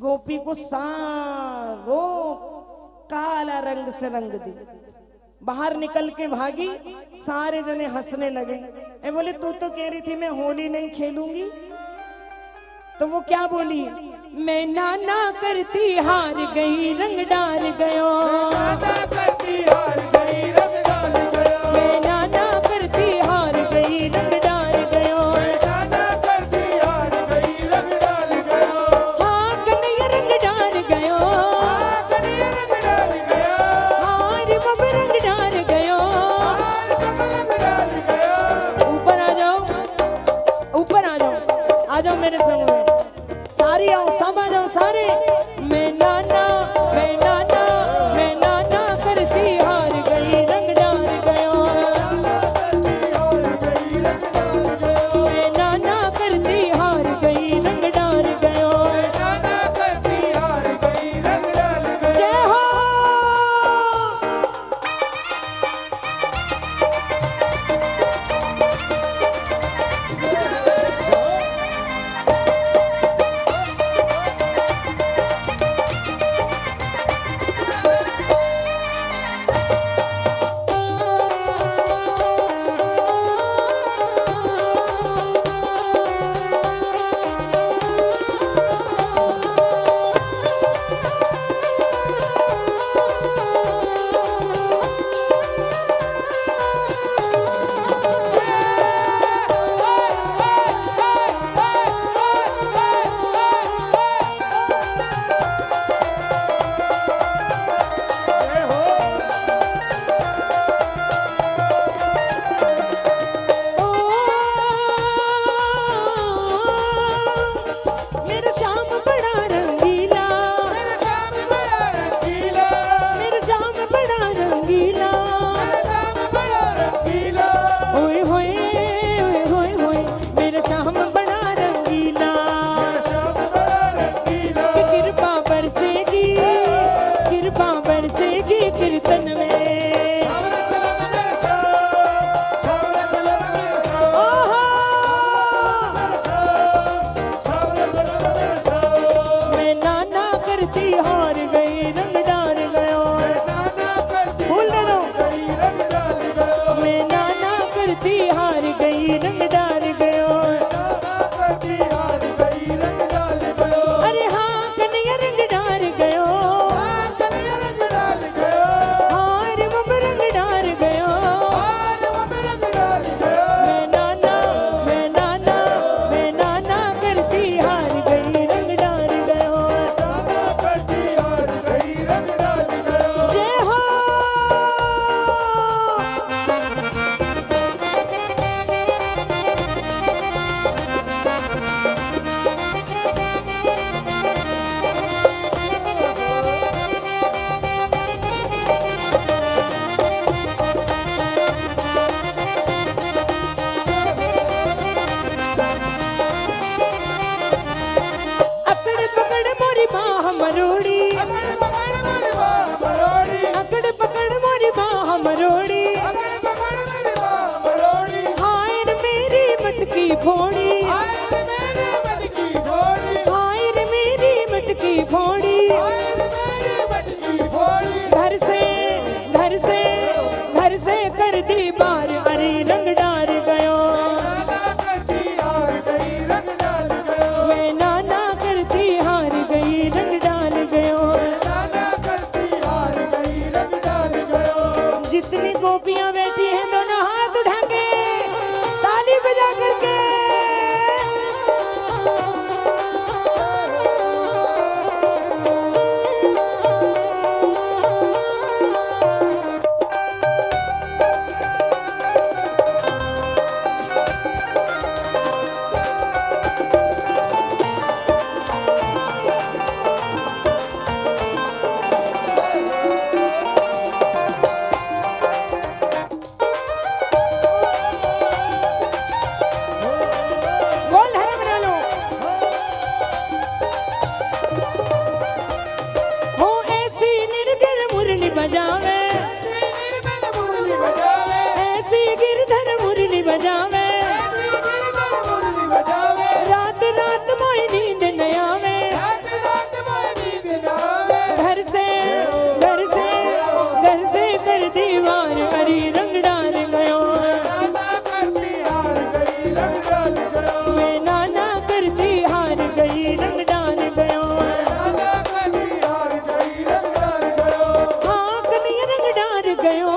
गोपी को सारो काला रंग से रंग दी। बाहर निकल के भागी, सारे जने हंसने लगे। ए बोले तू तो कह रही थी मैं होली नहीं खेलूंगी, तो वो क्या बोली? मैं नाना करती हार गई रंग डार गयो, नाना करती हार गई रंग डाल गयो, मैं नाना करती हार गई रंग डार गयो, नाना करती हार गई रंग डाल गयो, हाँ कन्हैया रंग डार गयो, कन्हैया रंग डाल गयो, हार बब रंग डार गयो। रंग डाल गयो। ऊपर आ जाओ, ऊपर आ जाओ, आ जाओ मेरे संग में, सारी आओ, सब आ जाओ सारे। मैं नाना करती कर दी बार अरे रंग डार गयो नाना करती हार गई रंग डाल गयो मैं नाना करती हार गई रंग डाल गयो नाना करती हार गई रंग डाल गयो जितनी गोपियां बैठी हैं दोनों हाथ उठा के ताली बजा करके बोल है बना लो हो ऐसी निर्गर मुरली बजावे निर्मल मुरली बजावे ऐसी गिरधर मुरली बजावे ऐसी निर्मल मुरली बजावे रात रात मोई नींद न आवे रात रात मोरी दिन आवे घर से कर दीवार हरी रंग डाल गयो नाना करती हार गई रंग डाल गयो मैं नाना करती हार गई रंग डाल गयो नाना करती हार गई रंग डाल गयो हाँ कन्हैया रंग डाल गयो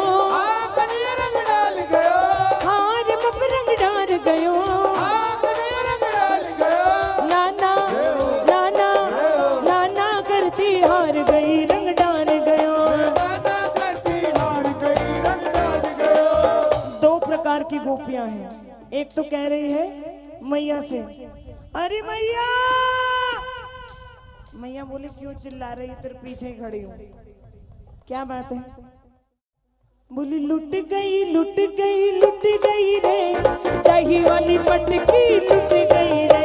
कन्हैया रंग डाल गयो हार मप रंग डाल गयो कन्हैया रंग डाल गयो नाना नाना नाना करती हार गई रंग डाल गयो नाना करती हार गई रंग डाल गयो दो प्रकार की गोपियां हैं एक तो कह रही है मैया से अरे मैया मैया बोले क्यों चिल्ला रही है तेरे पीछे ही खड़ी हूँ क्या बात है बोली लुट गई लुट गई लुट गई रे दही वाली मटकी लुट गई रे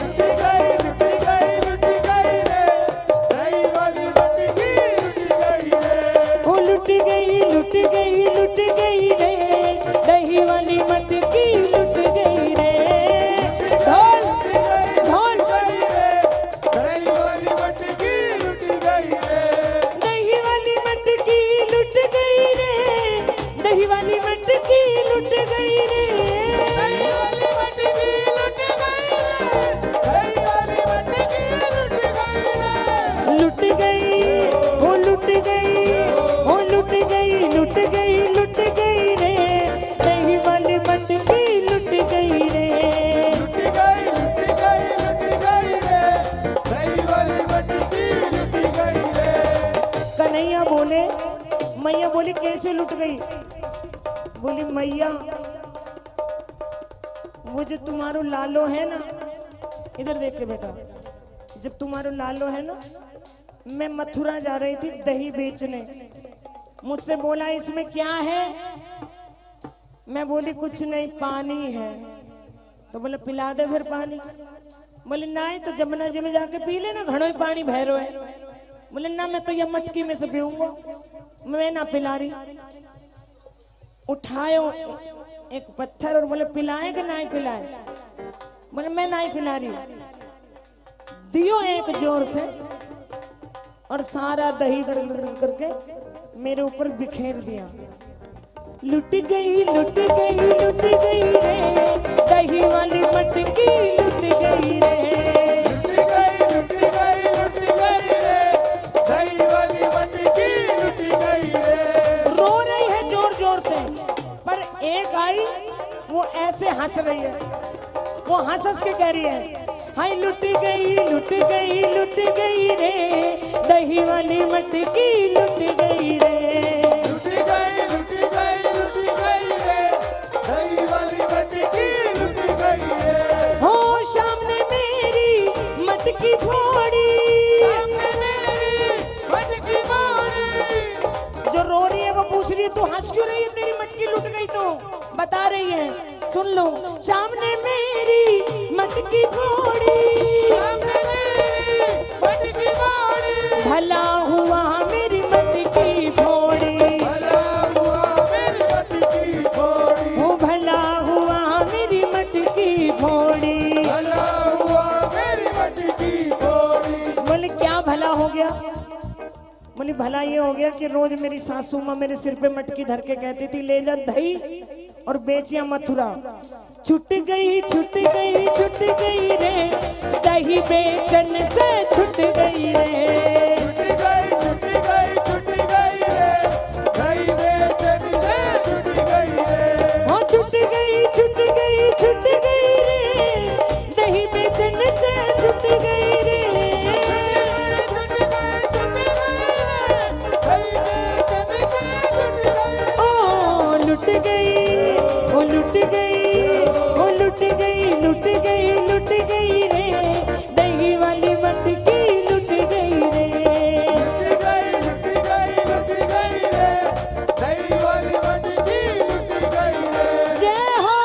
लुटी गई लुटी गई रे दही वाली मटकी लुटी गई रे वो लुट गई लुट गई लुट गई रे दही वाली मटकी लुट गई रे ढोल ढोल दही वाली मटकी लुटी गई रे दही वाली मटकी लुट गई रे दही वाली मटकी लुट गई रे दही वाली मटकी लुट गई रे दही वाली मटकी लुट गई रे लुट गई वो लुट गई वो लुट गई लुट गई लुट गई रे दही वाली मटकी लुट गई रे लुटी गई लुटी गई लुटी गई रे दही वाली मटकी लुटी गई रे कन्हैया बोले मैया बोली कैसे लुट गई बोली मैया वो जो तुम्हारो लालो है ना इधर देख के बेटा जब तुम्हारो लालो है ना मैं मथुरा जा रही थी दही बेचने मुझसे बोला इसमें क्या है मैं बोली कुछ नहीं पानी है तो बोले पिला दे फिर पानी बोले ना तो जमुना जी में जाके पी लेना घड़ो ही पानी भैरो है बोले ना मैं तो ये मटकी में से पीऊंगा मैं ना पिला रही उठायो एक पत्थर और बोले पिलाए कि नहीं पिलाए बोले मैं नहीं पिला रही दियो एक जोर से और सारा दही गड़गड़ करके मेरे ऊपर बिखेर दिया लुट गई लुट गई लुट गई रे दही वाली मटकी लुट गई रे लुटी गई लुटी गई लुटी गई रे दही वाली मटकी लुटी गई रे रो रही है जोर जोर से पर एक आई वो ऐसे हंस रही है वो हंस हंस के कह रही है हाय लुट गई लुट गई लुट गई रे दही वाली मटकी लुट गई रे लुटी गई लुटी गई लुटी गई रे दही वाली मटकी लुटी गई रे हो सामने मेरी मटकी फोड़ी सामने मेरी मटकी फोड़ी जो रो रही है वो पूछ रही है तू हंस क्यों रही है तेरी मटकी लुट गई तो बता रही है सुन लो सामने मेरी मटकी फोड़ी सामने मेरी मटकी फोड़ी भला हुआ मेरी मटकी फोड़ी भला हुआ मेरी मटकी फोड़ी वो भला हुआ मेरी मटकी फोड़ी भला हुआ मेरी मटकी फोड़ी बोले क्या भला हो गया बोले बोली भला ये हो गया कि रोज मेरी सासू माँ मेरे सिर पे मटकी धर के कहती थी ले जा दही और बेचिया मथुरा। छुट गई रे दही बेचन से छुट गई रे। छुट गई रे दही बेचन से छुट गई रे। हाँ छुट गई रे दही बेचन से छुट गई रे। लुट गई रे दही वाली मटकी लुट गई रे। लुट गई रे दही वाली मटकी लुट गई रे। जय हो।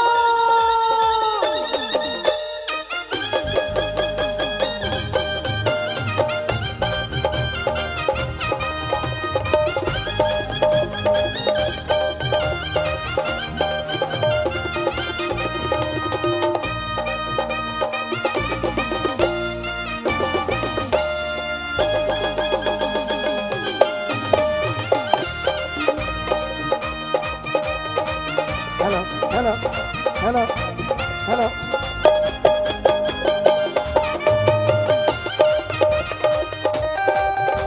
Hello hello hello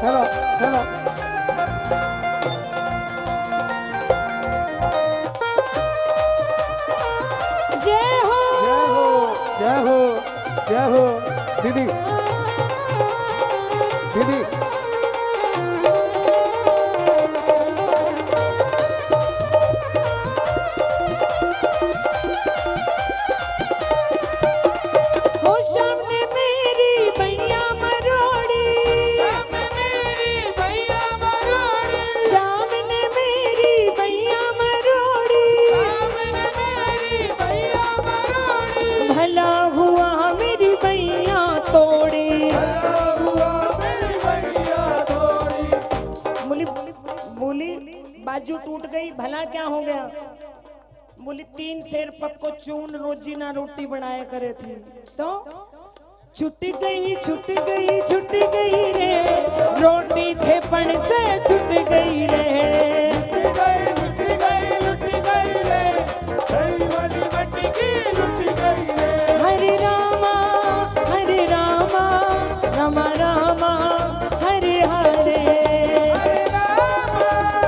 hello hello जय हो। जय हो जय हो दीदी दीदी। हो सामने मेरी भैया मरोड़ी। सामने मेरी भैया मरोड़ी। भला हुआ मेरी भैया तोड़ी। बोली बाजू टूट गई भला क्या हो गया। बोली 3 शेर पक्को चून रोजी ना रोटी बनाया करे थी तो छुट गई रे रोटी थे पण से छुट गई रे। लुट गई रे दही वाली मटकी लुट गई रे। हरे रामा रामा रामा हरे हरे। हरे राम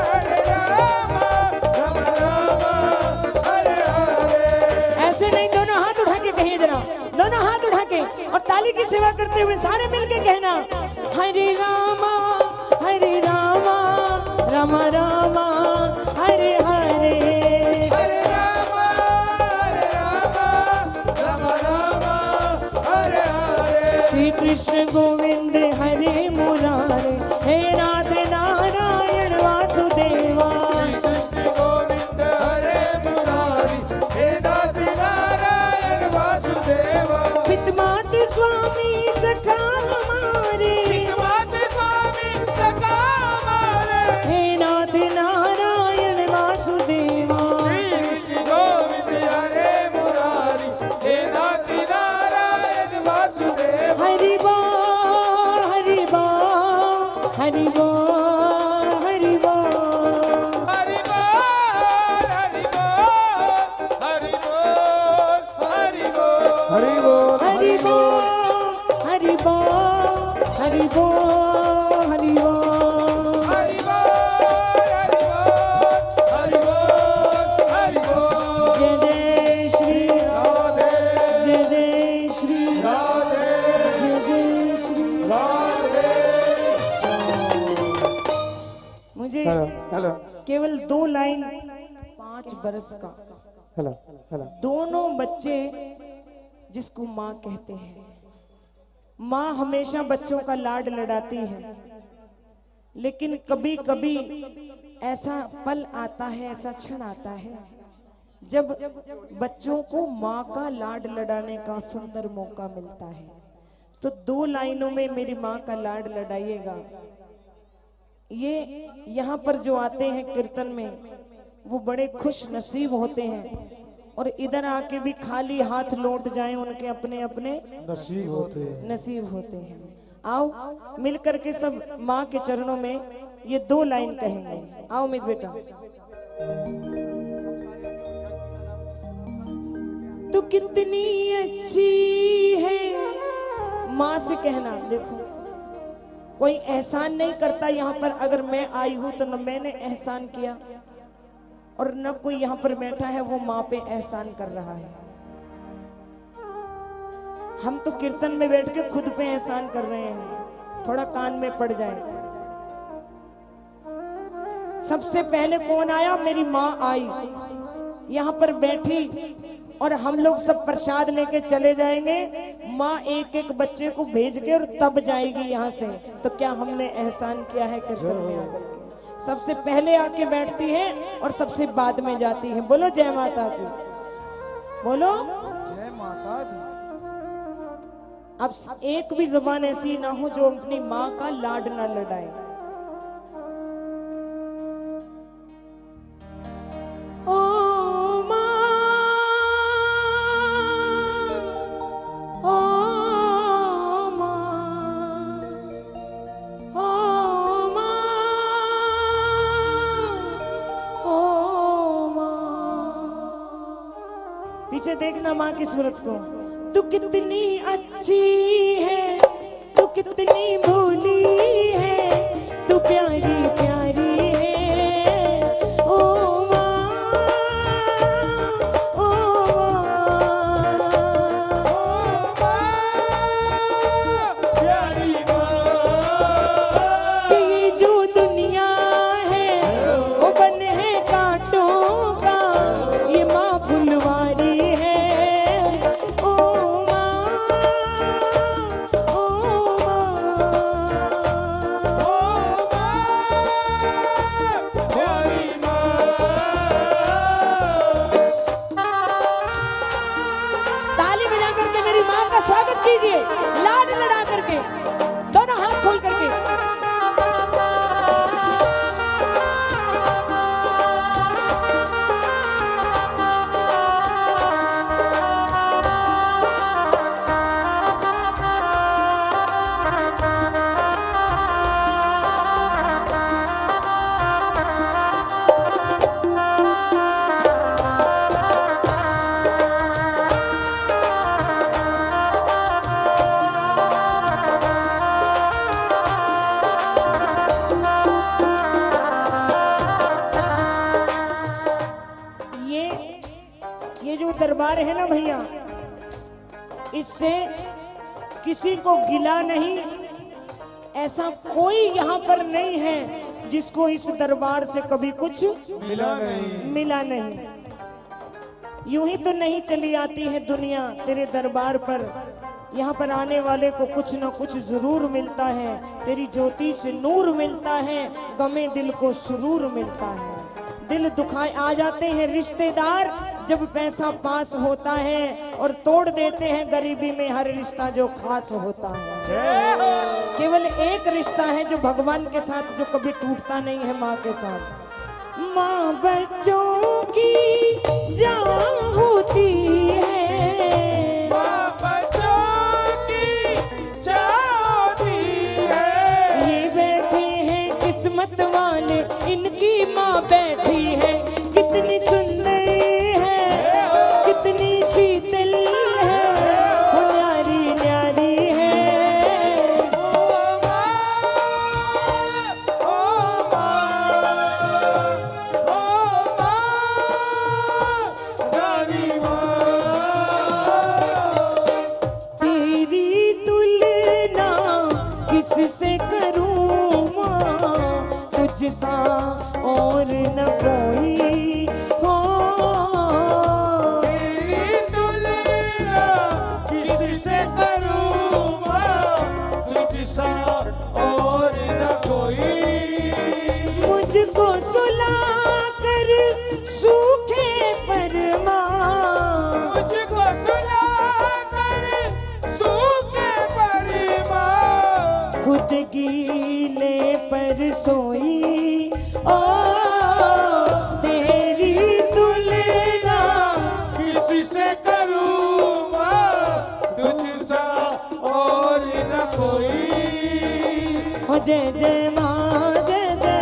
हरे हरे। ऐसे नहीं दोनों हाथ उठा के कहिए जरा। दोनों हाथ उठा के और ताली की सेवा करते हुए सारे मिलके कहना हरे रामा रामा रामा हरे हरे। हरे राम हरे हरे। श्री कृष्ण गोविंद हरे मुरारे हे राधे नारायण वासुदेवा। कृष्ण गोविंद हरे मुरारी हे नाथ नारायण वासुदेवा। पितमात स्वामी सखा हमारे मात स्वामी सखा हमारे। हे नाथ नारायण वासुदेवा। कृष्ण गोविंद हरे मुरारी हे नाथ नारायण वासुदेवा। हरि बोल हरि बोल हरि बोल हरि बोल। हरि बोल हरि बोल हरि बोल हरि बोल। हरि बोल हरि बोल हरि बोल हरि बोल हरि हरि बोल। बोल हरि बोल हरि बोल। जय जय श्री राधे जय जय श्री राधे जय जय श्री। राधे। मुझे हेलो हेलो केवल 2 लाइन 5 बरस का हेलो हेलो दोनों बच्चे जिसको माँ कहते हैं। माँ हमेशा बच्चों का लाड लड़ाती है लेकिन कभी कभी ऐसा पल आता है ऐसा क्षण आता है जब बच्चों को माँ का लाड लड़ाने का सुंदर मौका मिलता है। तो 2 लाइनों में मेरी माँ का लाड लड़ाइएगा। ये यहाँ पर जो आते हैं कीर्तन में वो बड़े खुश नसीब होते हैं और इधर आके भी खाली हाथ लौट जाएं उनके अपने अपने नसीब होते हैं। नसीब होते हैं। आओ मिल करके सब माँ के चरणों में ये 2 लाइन कहेंगे। आओ उम्मीद बेटा। तू कितनी अच्छी है, माँ से कहना। देखो कोई एहसान नहीं करता यहाँ पर, अगर मैं आई हूं तो न मैंने एहसान किया और न कोई यहाँ पर बैठा है वो माँ पे एहसान कर रहा है। हम तो कीर्तन में बैठ के खुद पे एहसान कर रहे हैं, थोड़ा कान में पड़ जाए। सबसे पहले कौन आया? मेरी माँ आई, यहाँ पर बैठी और हम लोग सब प्रसाद लेके चले जाएंगे। माँ एक एक बच्चे को भेज के और तब जाएगी यहाँ से। तो क्या हमने एहसान किया है कीर्तन में आकर के? सबसे पहले आके बैठती है और सबसे बाद में जाती है। बोलो जय माता की, बोलो जय माता दी। अब एक भी जुबान ऐसी ना हो जो अपनी माँ का लाड ना लड़ाए। पीछे देखना माँ की सूरत को। तू कितनी अच्छी है, तू कितनी भोली है, तू प्यारी प्यारी है। ओ माँ, ओ माँ, प्यारी माँ। ये जो दुनिया है वो बन है कांटों का, ये माँ फुलवारी है। स्वागत कीजिए लाड लड़ा करके, दोनों हाथ खोल करके। ये जो दरबार है ना भैया, इससे किसी को गिला नहीं। ऐसा कोई यहाँ पर नहीं है जिसको इस दरबार से कभी कुछ मिला नहीं। यूं ही तो नहीं चली आती है दुनिया तेरे दरबार पर। यहाँ पर आने वाले को कुछ ना कुछ जरूर मिलता है। तेरी ज्योति से नूर मिलता है, गमे दिल को सुरूर मिलता है। दिल दुखाए आ जाते हैं रिश्तेदार जब पैसा पास होता है, और तोड़ देते हैं गरीबी में हर रिश्ता जो खास होता है। केवल एक रिश्ता है जो भगवान के साथ जो कभी टूटता नहीं है, माँ के साथ। माँ बच्चों की जान होती है, माँ बच्चों की जान होती है। ये बैठे हैं किस्मत वाले, इनकी माँ बैठी है। कितनी सुंदर है, कितनी शीतल है, वो न्यारी न्यारी है। ओ माँ, ओ माँ, ओ माँ, नारी माँ। तेरी तुलना किससे करूं माँ, तुझसा और न कोई हो। तेरी तुलना किससे करूं माँ, तुझसा और न कोई। मुझको सुला कर सूखे पर माँ, मुझको सुला कर सूखे परी माँ। खुद गीले पर सोई। ओ तेरी तुलना किससे करूं माँ, तुझसा और न कोई। हो। जय जय माँ, जय जय